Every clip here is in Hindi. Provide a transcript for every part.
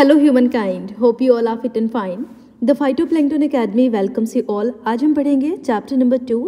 Hello human kind, hope you all are fit and fine. The phytoplankton academy welcomes you all. आज हम पढ़ेंगे chapter number 2,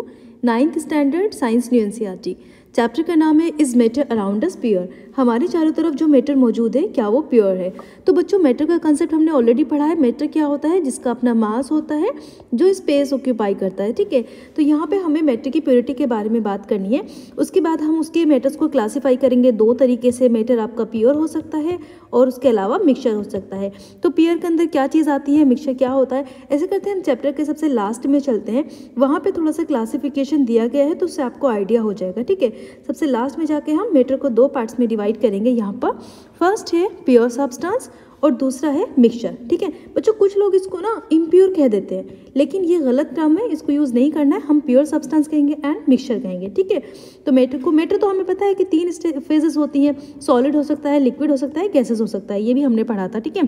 9th standard science new NCERT. Chapter का नाम है is matter around us pure. हमारे चारों तरफ जो मैटर मौजूद है क्या वो प्योर है। तो बच्चों मैटर का कंसेप्ट हमने ऑलरेडी पढ़ा है। मैटर क्या होता है? जिसका अपना मास होता है, जो स्पेस ऑक्यूपाई करता है। ठीक है, तो यहाँ पे हमें मैटर की प्योरिटी के बारे में बात करनी है। उसके बाद हम उसके मैटर्स को क्लासीफाई करेंगे दो तरीके से। मैटर आपका प्योर हो सकता है और उसके अलावा मिक्सचर हो सकता है। तो प्योर के अंदर क्या चीज़ आती है, मिक्सचर क्या होता है, ऐसे करते हैं हम चैप्टर के सबसे लास्ट में चलते हैं। वहाँ पे थोड़ा सा क्लासिफिकेशन दिया गया है तो उससे आपको आइडिया हो जाएगा। ठीक है, सबसे लास्ट में जाके हम मैटर को दो पार्ट्स में डिवाइड करेंगे। यहाँ पर फर्स्ट है प्योर सब्सटेंस और दूसरा है मिक्सचर। ठीक है बच्चों, कुछ लोग इसको ना इम्प्योर कह देते हैं, लेकिन ये गलत टर्म है, इसको यूज़ नहीं करना है। हम प्योर सब्सटेंस कहेंगे एंड मिक्सचर कहेंगे। ठीक है, तो मैटर तो हमें पता है कि 3 फेजेस होती हैं। सॉलिड हो सकता है, लिक्विड हो सकता है, गैसेस हो सकता है, ये भी हमने पढ़ा था। ठीक है,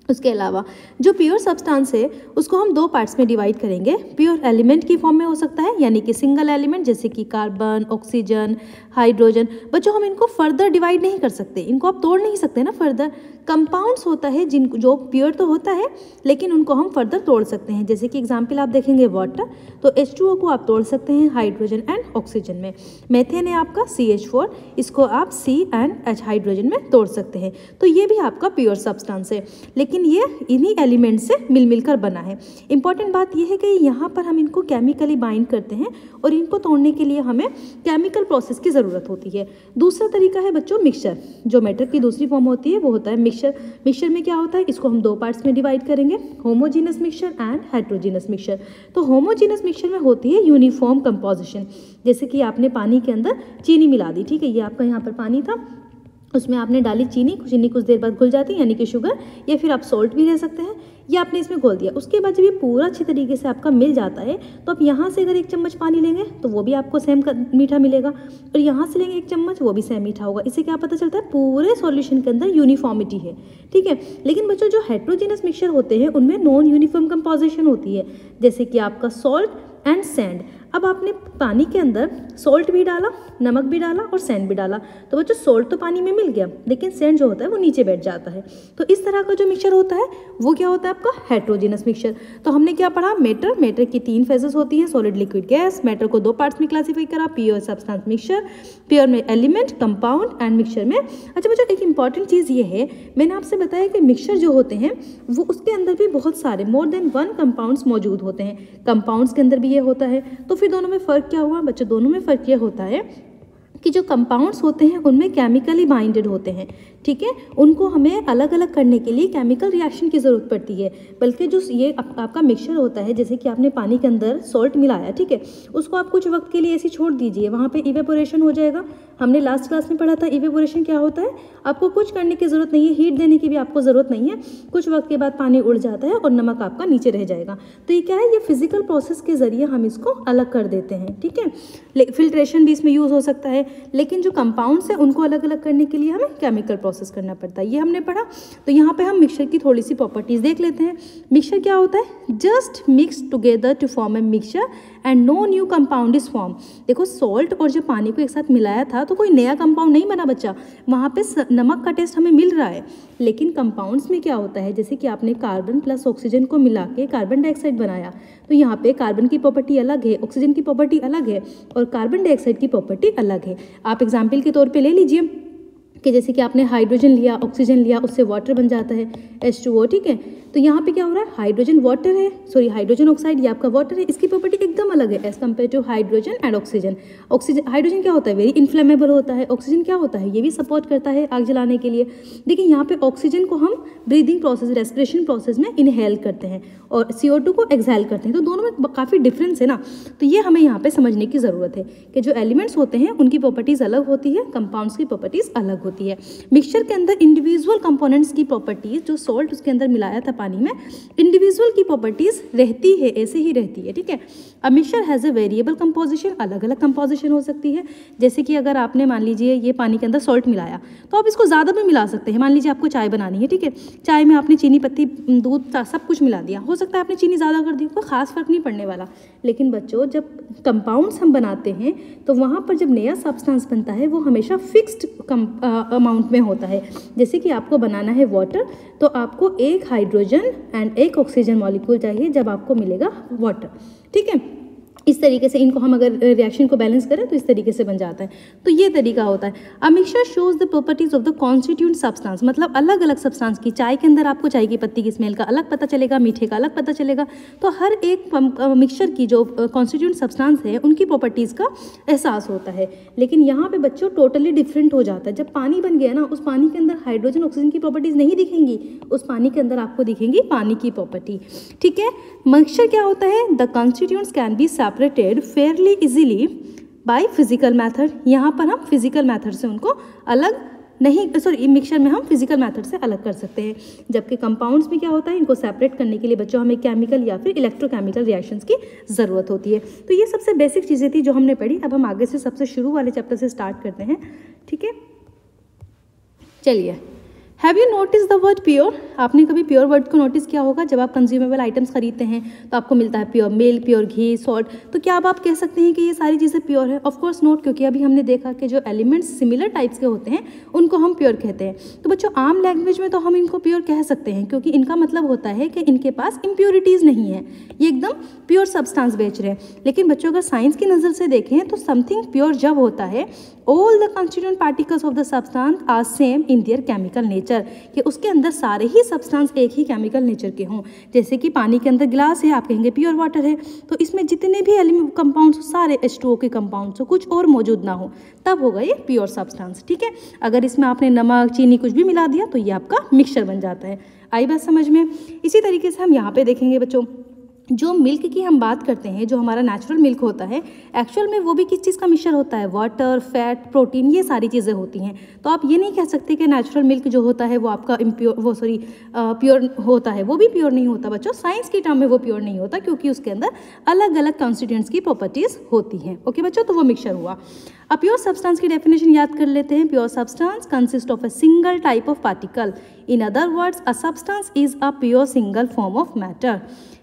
उसके अलावा जो प्योर सब्सटेंस है उसको हम दो पार्ट्स में डिवाइड करेंगे। प्योर एलिमेंट की फॉर्म में हो सकता है, यानी कि सिंगल एलिमेंट जैसे कि कार्बन, ऑक्सीजन, हाइड्रोजन। बच्चों हम इनको फर्दर डिवाइड नहीं कर सकते, इनको आप तोड़ नहीं सकते ना फर्दर। कंपाउंड्स होता है जिनको जो प्योर तो होता है लेकिन उनको हम फर्दर तोड़ सकते हैं। जैसे कि एग्जाम्पल आप देखेंगे वाटर, तो H2O को आप तोड़ सकते हैं हाइड्रोजन एंड ऑक्सीजन में। मेथेन है आपका CH4, इसको आप C एंड H हाइड्रोजन में तोड़ सकते हैं। तो ये भी आपका प्योर सब्सटेंस है, लेकिन ये इन्हीं एलिमेंट से मिलकर बना है। इंपॉर्टेंट बात यह है कि यहाँ पर हम इनको केमिकली बाइंड करते हैं और इनको तोड़ने के लिए हमें केमिकल प्रोसेस की ज़रूरत होती है। दूसरा तरीका है बच्चों मिक्सचर। जो मैटर की दूसरी फॉर्म होती है वो होता है मिक्सचर। मिक्सचर में क्या होता है, इसको हम दो पार्ट्स में डिवाइड करेंगे, homogeneous mixture and heterogeneous mixture. तो होमोजीनस मिक्सचर में होती है यूनिफॉर्म कंपोजिशन। जैसे कि आपने पानी के अंदर चीनी मिला दी। ठीक है, ये आपका यहाँ पर पानी था, उसमें आपने डाली चीनी कुछ देर बाद घुल जाती है, यानी कि शुगर, या फिर आप सॉल्ट भी ले सकते हैं। ये आपने इसमें घोल दिया। उसके बाद जब ये पूरा अच्छी तरीके से आपका मिल जाता है तो आप यहाँ से अगर 1 चम्मच पानी लेंगे तो वो भी आपको सेम मीठा मिलेगा, और यहाँ से लेंगे 1 चम्मच, वो भी सेम मीठा होगा। इससे क्या पता चलता है, पूरे सॉल्यूशन के अंदर यूनिफॉर्मिटी है। ठीक है, लेकिन बच्चों जो हेट्रोजीनस मिक्सचर होते हैं उनमें नॉन यूनिफॉर्म कंपोजिशन होती है, जैसे कि आपका सॉल्ट एंड सैंड। अब आपने पानी के अंदर सॉल्ट भी डाला, नमक भी डाला और सैंड भी डाला, तो बच्चों सॉल्ट तो पानी में मिल गया, लेकिन सैंड जो होता है वो नीचे बैठ जाता है। तो इस तरह का जो मिक्सचर होता है वो क्या होता है आपका हेट्रोजीनस मिक्सचर। तो हमने क्या पढ़ा, मैटर की 3 फेजेस होती हैं, सॉलिड, लिक्विड, गैस। मैटर को दो पार्ट्स में क्लासीफाई करा, प्योर सब्सटेंस, मिक्सचर। प्योर में एलिमेंट, कंपाउंड एंड मिक्सचर में। अच्छा बच्चों एक इंपॉर्टेंट चीज़ ये है, मैंने आपसे बताया कि मिक्सचर जो होते हैं वो उसके अंदर भी बहुत सारे मोर देन 1 कंपाउंड्स मौजूद होते हैं। कंपाउंड्स के अंदर भी ये होता है। तो फिर दोनों में फ़र्क क्या हुआ बच्चों? दोनों में फ़र्क ये होता है कि जो कंपाउंड्स होते हैं उनमें केमिकली बाइंडेड होते हैं। ठीक है, उनको हमें अलग अलग करने के लिए केमिकल रिएक्शन की ज़रूरत पड़ती है। बल्कि जो ये आपका मिक्सचर होता है, जैसे कि आपने पानी के अंदर सॉल्ट मिलाया, ठीक है, उसको आप कुछ वक्त के लिए ऐसे छोड़ दीजिए, वहाँ पे इवेपोरेशन हो जाएगा। हमने लास्ट क्लास में पढ़ा था इवेपोरेशन क्या होता है। आपको कुछ करने की ज़रूरत नहीं है, हीट देने की भी आपको ज़रूरत नहीं है। कुछ वक्त के बाद पानी उड़ जाता है और नमक आपका नीचे रह जाएगा। तो ये क्या है, ये फिजिकल प्रोसेस के ज़रिए हम इसको अलग कर देते हैं। ठीक है, फिल्ट्रेशन भी इसमें यूज़ हो सकता है, लेकिन जो कंपाउंड्स हैं उनको अलग अलग करने के लिए हमें केमिकल प्रोसेस करना पड़ता है। ये हमने पढ़ा। तो यहाँ पे हम मिक्सचर की थोड़ी सी प्रॉपर्टीज देख लेते हैं। मिक्सचर क्या होता है, just mix together to form a mixture and no new compound is form. देखो सॉल्ट और जो पानी को एक साथ मिलाया था तो कोई नया कंपाउंड नहीं बना बच्चा, वहाँ पे नमक का टेस्ट हमें मिल रहा है। लेकिन कंपाउंड्स में क्या होता है, जैसे कि आपने कार्बन प्लस ऑक्सीजन को मिला के कार्बन डाइऑक्साइड बनाया, तो यहाँ पे कार्बन की प्रॉपर्टी अलग है, ऑक्सीजन की प्रॉपर्टी अलग है और कार्बन डाइऑक्साइड की प्रॉपर्टी अलग है। आप एग्जाम्पल के तौर पे ले लीजिए कि जैसे कि आपने हाइड्रोजन लिया, ऑक्सीजन लिया, उससे वाटर बन जाता है H2O। ठीक है, तो यहाँ पे क्या हो रहा है, हाइड्रोजन वाटर है, सॉरी हाइड्रोजन ऑक्साइड, ये आपका वाटर है, इसकी प्रॉपर्टी एकदम अलग है as compare to hydrogen and oxygen. Hydrogen क्या होता है, वेरी इन्फ्लेमेबल होता है। ऑक्सीजन क्या होता है, ये भी सपोर्ट करता है आग जलाने के लिए। देखिए यहाँ पे ऑक्सीजन को हम ब्रीदिंग प्रोसेस, रेस्पिरेशन प्रोसेस में इनहेल करते हैं और CO2 को एक्सहेल करते हैं। तो दोनों में काफ़ी डिफरेंस है ना। तो ये हमें यहाँ पे समझने की ज़रूरत है कि जो एलिमेंट्स होते हैं उनकी प्रॉपर्टीज़ अलग होती है, कंपाउंड्स की प्रॉपर्टीज़ अलग होती है। मिक्सचर के अंदर इंडिविजुअल कंपोनेंट्स की प्रॉपर्टीज़, जो सॉल्ट उसके अंदर मिलाया था पानी में इंडिविजुअल की प्रॉपर्टीज रहती है, ऐसे ही रहती है, ठीक है। A mixture has a variable composition, अलग अलग कंपोजिशन हो सकती है। जैसे कि अगर आपने मान लीजिए ये पानी के अंदर सॉल्ट मिलाया तो आप इसको ज़्यादा भी मिला सकते हैं। मान लीजिए आपको चाय बनानी है, ठीक है, चाय में आपने चीनी पत्ती, दूध, सब कुछ मिला दिया, हो सकता है आपने चीनी ज़्यादा कर दी, कोई खास फर्क नहीं पड़ने वाला। लेकिन बच्चों जब कंपाउंड्स हम बनाते हैं तो वहाँ पर जब नया सब्सटेंस बनता है वो हमेशा फिक्स्ड अमाउंट में होता है। जैसे कि आपको बनाना है वाटर, तो आपको एक हाइड्रोजन एंड एक ऑक्सीजन मॉलिक्यूल चाहिए जब आपको मिलेगा वाटर, ठीक है। इस तरीके से इनको हम अगर रिएक्शन को बैलेंस करें तो इस तरीके से बन जाता है। तो ये तरीका होता है। A mixture shows the properties of the constituent substance, मतलब अलग अलग सब्सटेंस की, चाय के अंदर आपको चाय की पत्ती की स्मेल का अलग पता चलेगा, मीठे का अलग पता चलेगा। तो हर एक मिक्सचर की जो कॉन्स्टिट्यूएंट सब्सटेंस है उनकी प्रॉपर्टीज़ का एहसास होता है। लेकिन यहाँ पे बच्चों टोटली डिफरेंट हो जाता है। जब पानी बन गया ना, उस पानी के अंदर हाइड्रोजन ऑक्सीजन की प्रॉपर्टीज़ नहीं दिखेंगी, उस पानी के अंदर आपको दिखेंगी पानी की प्रॉपर्टी, ठीक है। मिक्सचर क्या होता है? The constituents can be separated Fairlie easily by physical method. यहाँ पर हम फिजिकल मेथड से उनको अलग नहीं, सॉरी, मिक्सचर में हम फिजिकल मेथड से अलग कर सकते हैं। जबकि कंपाउंड्स में क्या होता है, इनको सेपरेट करने के लिए बच्चों हमें केमिकल या फिर इलेक्ट्रोकेमिकल रिएक्शंस की ज़रूरत होती है। तो ये सबसे बेसिक चीज़ें थी जो हमने पढ़ी। अब हम आगे से सबसे शुरू वाले चैप्टर से स्टार्ट करते हैं, ठीक है। चलिए, have you notice the word pure? आपने कभी प्योर वर्ड को नोटिस किया होगा? जब आप कंज्यूमेबल आइटम्स खरीदते हैं तो आपको मिलता है प्योर मिल्क, प्योर घी, सॉल्ट। तो क्या अब आप कह सकते हैं कि ये सारी चीज़ें प्योर है? ऑफ कोर्स नॉट, क्योंकि अभी हमने देखा कि जो एलिमेंट्स सिमिलर टाइप्स के होते हैं उनको हम प्योर कहते हैं। तो बच्चों आम लैंग्वेज में तो हम इनको प्योर कह सकते हैं, क्योंकि इनका मतलब होता है कि इनके पास इम्प्योरिटीज़ नहीं है, ये एकदम प्योर सब्सटेंस बेच रहे हैं। लेकिन बच्चों अगर साइंस की नज़र से देखें तो समथिंग प्योर जब होता है all the constituent particles of the substance are same in their chemical nature, कि उसके अंदर सारे ही सब्सटेंस एक ही केमिकल नेचर के हों। जैसे कि पानी के अंदर गिलास है, आप कहेंगे प्योर वाटर है, तो इसमें जितने भी एलिमेंट कंपाउंड्स, सारे H2O के कंपाउंड्स हो, कुछ और मौजूद ना हो, तब होगा ये प्योर सब्सटेंस, ठीक है। अगर इसमें आपने नमक, चीनी कुछ भी मिला दिया तो ये आपका मिक्सचर बन जाता है। आई बात समझ में? इसी तरीके से हम यहाँ पे देखेंगे बच्चों, जो मिल्क की हम बात करते हैं, जो हमारा नेचुरल मिल्क होता है, एक्चुअल में वो भी किस चीज़ का मिक्सचर होता है? वाटर, फैट, प्रोटीन, ये सारी चीज़ें होती हैं। तो आप ये नहीं कह सकते कि नेचुरल मिल्क जो होता है वो आपका प्योर होता है। वो भी प्योर नहीं होता बच्चों, साइंस की टर्म में वो प्योर नहीं होता, क्योंकि उसके अंदर अलग अलग कॉन्स्टिट्यूएंट्स की प्रॉपर्टीज़ होती हैं। ओके बच्चों, तो वो मिक्सचर हुआ। अब प्योर सब्सटेंस की डेफिनेशन याद कर लेते हैं। Pure substance consist of a single type of particle. In other words, a substance is a pure single form of matter,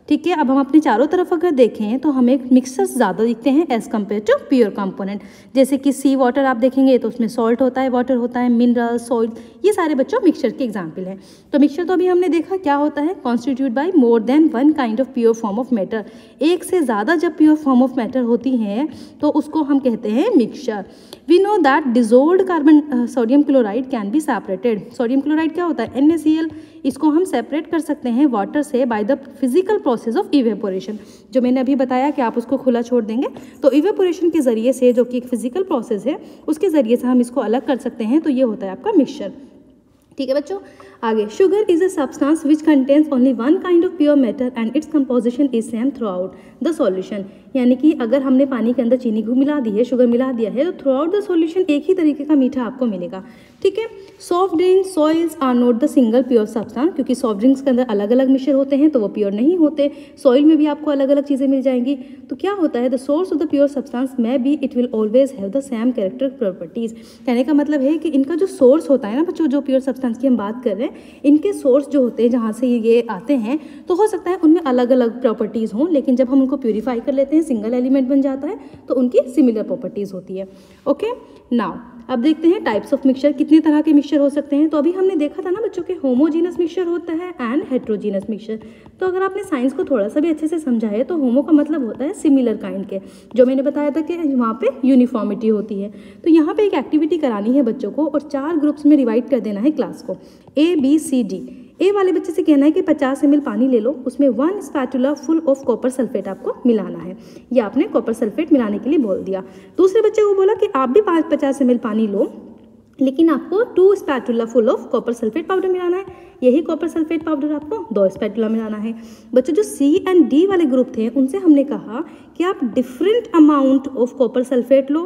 ठीक है। अब हम अपने चारों तरफ अगर देखें तो हमें मिक्सचर्स ज़्यादा दिखते हैं as compared to pure component. जैसे कि सी वाटर आप देखेंगे तो उसमें सॉल्ट होता है, वाटर होता है, मिनरल, सॉइल, ये सारे बच्चों मिक्सचर के एग्जाम्पल हैं। तो मिक्सचर तो अभी हमने देखा क्या होता है, constitute by more than one kind of pure form of matter. एक से ज़्यादा जब प्योर फॉर्म ऑफ मैटर होती हैं तो उसको हम कहते हैं mixture. We know that dissolved carbon sodium chloride can be separated. Sodium chloride क्या होता है? NaCl। इसको हम सेपरेट कर सकते हैं वाटर से by the physical process of evaporation. जो मैंने अभी बताया कि आप उसको खुला छोड़ देंगे तो इवेपोरेशन के ज़रिए से, जो कि एक फिजिकल प्रोसेस है, उसके ज़रिए से हम इसको अलग कर सकते हैं। तो ये होता है आपका मिक्सचर, ठीक है बच्चों। आगे, sugar is a substance which contains only one kind of pure matter and its composition is same throughout the solution. यानी कि अगर हमने पानी के अंदर चीनी को मिला दी है, शुगर मिला दिया है, तो थ्रू आउट द सॉल्यूशन एक ही तरीके का मीठा आपको मिलेगा, ठीक है। Soft drinks, soils are not the single pure substance, क्योंकि सॉफ्ट ड्रिंक्स के अंदर अलग अलग मिक्सचर होते हैं तो वो प्योर नहीं होते। सॉइल में भी आपको अलग अलग चीज़ें मिल जाएंगी। तो क्या होता है, the source of the pure substance may be it will always have the same character properties. कहने का मतलब है कि इनका जो सोर्स होता है ना बच्चों, जो प्योर सब्सटेंस की हम बात कर रहे हैं, इनके सोर्स जो होते हैं जहाँ से ये आते हैं, तो हो सकता है उनमें अलग अलग प्रॉपर्टीज़ हों, लेकिन जब हम उनको प्यूरीफाई कर लेते हैं, सिंगल एलिमेंट बन जाता है, तो उनकी सिमिलर प्रॉपर्टीज़ होती है। ओके, नाउ अब देखते हैं टाइप्स ऑफ मिक्सचर, कितने तरह के मिक्सचर हो सकते हैं। तो अभी हमने देखा था ना बच्चों के होमोजीनस मिक्सचर होता है एंड हेट्रोजीनस मिक्सचर। तो अगर आपने साइंस को थोड़ा सा भी अच्छे से समझा है तो होमो का मतलब होता है सिमिलर काइंड के, जो मैंने बताया था कि वहाँ पे यूनिफॉर्मिटी होती है। तो यहाँ पे एक एक्टिविटी करानी है बच्चों को और 4 ग्रुप्स में डिवाइड कर देना है क्लास को, A, B, C, D। ए वाले बच्चे से कहना है कि 50 ml पानी ले लो, उसमें 1 spatula full of copper sulphate आपको मिलाना है। ये आपने कॉपर सल्फेट मिलाने के लिए बोल दिया। दूसरे बच्चे को बोला कि आप भी 50 ml पानी लो, लेकिन आपको 2 spatula full of copper sulphate powder मिलाना है। यही कॉपर सल्फेट पाउडर आपको 2 स्पैटुला मिलाना है। बच्चों जो C एंड D वाले ग्रुप थे उनसे हमने कहा कि आप different amount of copper sulphate लो,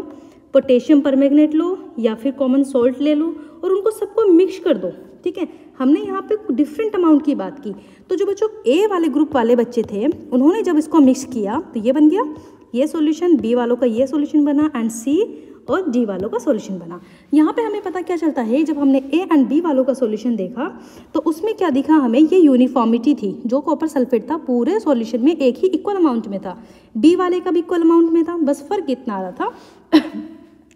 पोटेशियम परमैंगनेट लो या फिर कॉमन सॉल्ट ले लो और उनको सबको मिक्स कर दो, ठीक है। हमने यहाँ पे डिफरेंट अमाउंट की बात की। तो जो बच्चों ए वाले ग्रुप वाले बच्चे थे उन्होंने जब इसको मिक्स किया तो ये बन गया ये सॉल्यूशन, बी वालों का ये सॉल्यूशन बना एंड सी और डी वालों का सॉल्यूशन बना। यहाँ पे हमें पता क्या चलता है, जब हमने ए एंड बी वालों का सॉल्यूशन देखा तो उसमें क्या दिखा हमें, ये यूनिफॉर्मिटी थी। जो कॉपर सल्फेट था पूरे सॉल्यूशन में एक ही इक्वल अमाउंट में था, बी वाले का भी इक्वल अमाउंट में था। बस फर्क इतना आ रहा था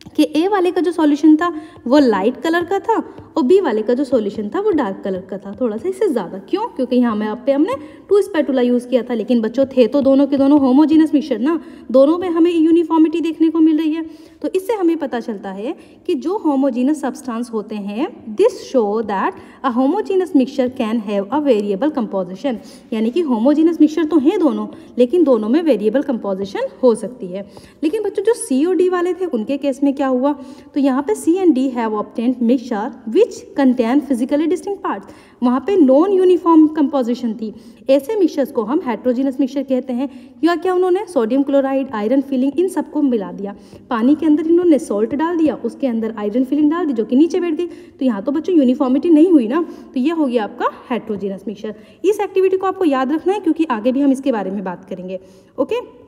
कि ए वाले का जो सॉल्यूशन था वो लाइट कलर का था और बी वाले का जो सॉल्यूशन था वो डार्क कलर का था, थोड़ा सा इससे ज़्यादा। क्यों? क्योंकि यहाँ पे हमने 2 स्पैटुला यूज़ किया था, लेकिन बच्चों थे तो दोनों के दोनों होमोजीनस मिक्सचर ना, दोनों में हमें यूनिफॉर्मिटी देखने को मिल रही है। तो इससे हमें पता चलता है कि जो होमोजीनस सब्सटेंस होते हैं this show that a homogeneous mixture can have a variable composition, यानी कि होमोजीनस मिक्सचर तो हैं दोनों, लेकिन दोनों में वेरिएबल कंपोजिशन हो सकती है। लेकिन बच्चों जो सी और डी वाले थे उनके केस में क्या हुआ, तो यहाँ पे C and D have obtained mixture which contain physically distinct parts, वहाँ पे नॉन यूनिफॉर्म कंपोजिशन थी। ऐसे मिक्सचर्स को हम हेट्रोजीनस मिक्सचर कहते हैं। या क्या उन्होंने सोडियम क्लोराइड, आयरन फिलिंग इन सबको मिला दिया, पानी के अंदर इन्होंने सॉल्ट डाल दिया, उसके अंदर आयरन फिलिंग डाल दी जो कि नीचे बैठ गई, तो यहाँ तो बच्चों यूनिफॉर्मिटी नहीं हुई ना, तो ये हो गया आपका हेट्रोजीनस मिक्सचर। इस एक्टिविटी को आपको याद रखना है क्योंकि आगे भी हम इसके बारे में बात करेंगे। ओके,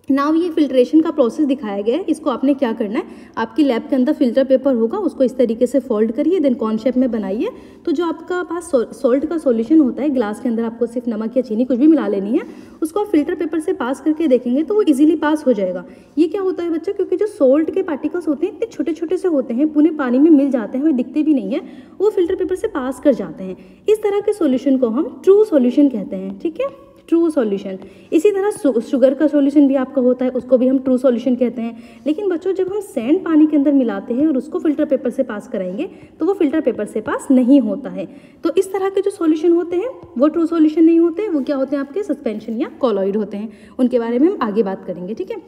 नाउ ये फिल्ट्रेशन का प्रोसेस दिखाया गया है। इसको आपने क्या करना है, आपकी लैब के अंदर फिल्टर पेपर होगा, उसको इस तरीके से फोल्ड करिए, देन कॉर्न शेप में बनाइए। तो जो आपका पास सॉल्ट का सॉल्यूशन होता है, ग्लास के अंदर आपको सिर्फ नमक या चीनी कुछ भी मिला लेनी है, उसको आप फिल्टर पेपर से पास करके देखेंगे तो वो इजीली पास हो जाएगा। ये क्या होता है बच्चों, क्योंकि जो सॉल्ट के पार्टिकल्स होते हैं इतने छोटे छोटे से होते हैं, पूरे पानी में मिल जाते हैं, हमें दिखते भी नहीं है, वो फिल्टर पेपर से पास कर जाते हैं। इस तरह के सॉल्यूशन को हम ट्रू सॉल्यूशन कहते हैं। ठीक है, ट्रू सॉल्यूशन। इसी तरह शुगर का सॉल्यूशन भी आपका होता है, उसको भी हम ट्रू सॉल्यूशन कहते हैं। लेकिन बच्चों जब हम सैंड पानी के अंदर मिलाते हैं और उसको फिल्टर पेपर से पास कराएंगे तो वो फिल्टर पेपर से पास नहीं होता है। तो इस तरह के जो सॉल्यूशन होते हैं वो ट्रू सॉल्यूशन नहीं होते, वो क्या होते हैं आपके सस्पेंशन या कॉलॉइड होते हैं। उनके बारे में हम आगे बात करेंगे। ठीक है,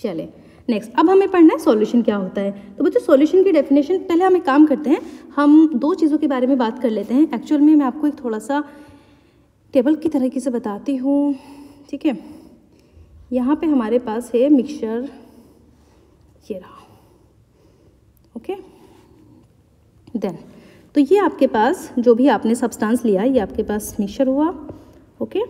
चले नेक्स्ट, अब हमें पढ़ना है सॉल्यूशन क्या होता है। तो बच्चों सॉल्यूशन की डेफिनेशन, पहले हम एक काम करते हैं, हम 2 चीज़ों के बारे में बात कर लेते हैं। एक्चुअल में मैं आपको एक थोड़ा सा टेबल की तरीके से बताती हूँ। ठीक है, यहाँ पे हमारे पास है मिक्सचर, ये रहा। ओके, देन तो ये आपके पास जो भी आपने सब्सटेंस लिया, ये आपके पास मिक्सचर हुआ। ओके,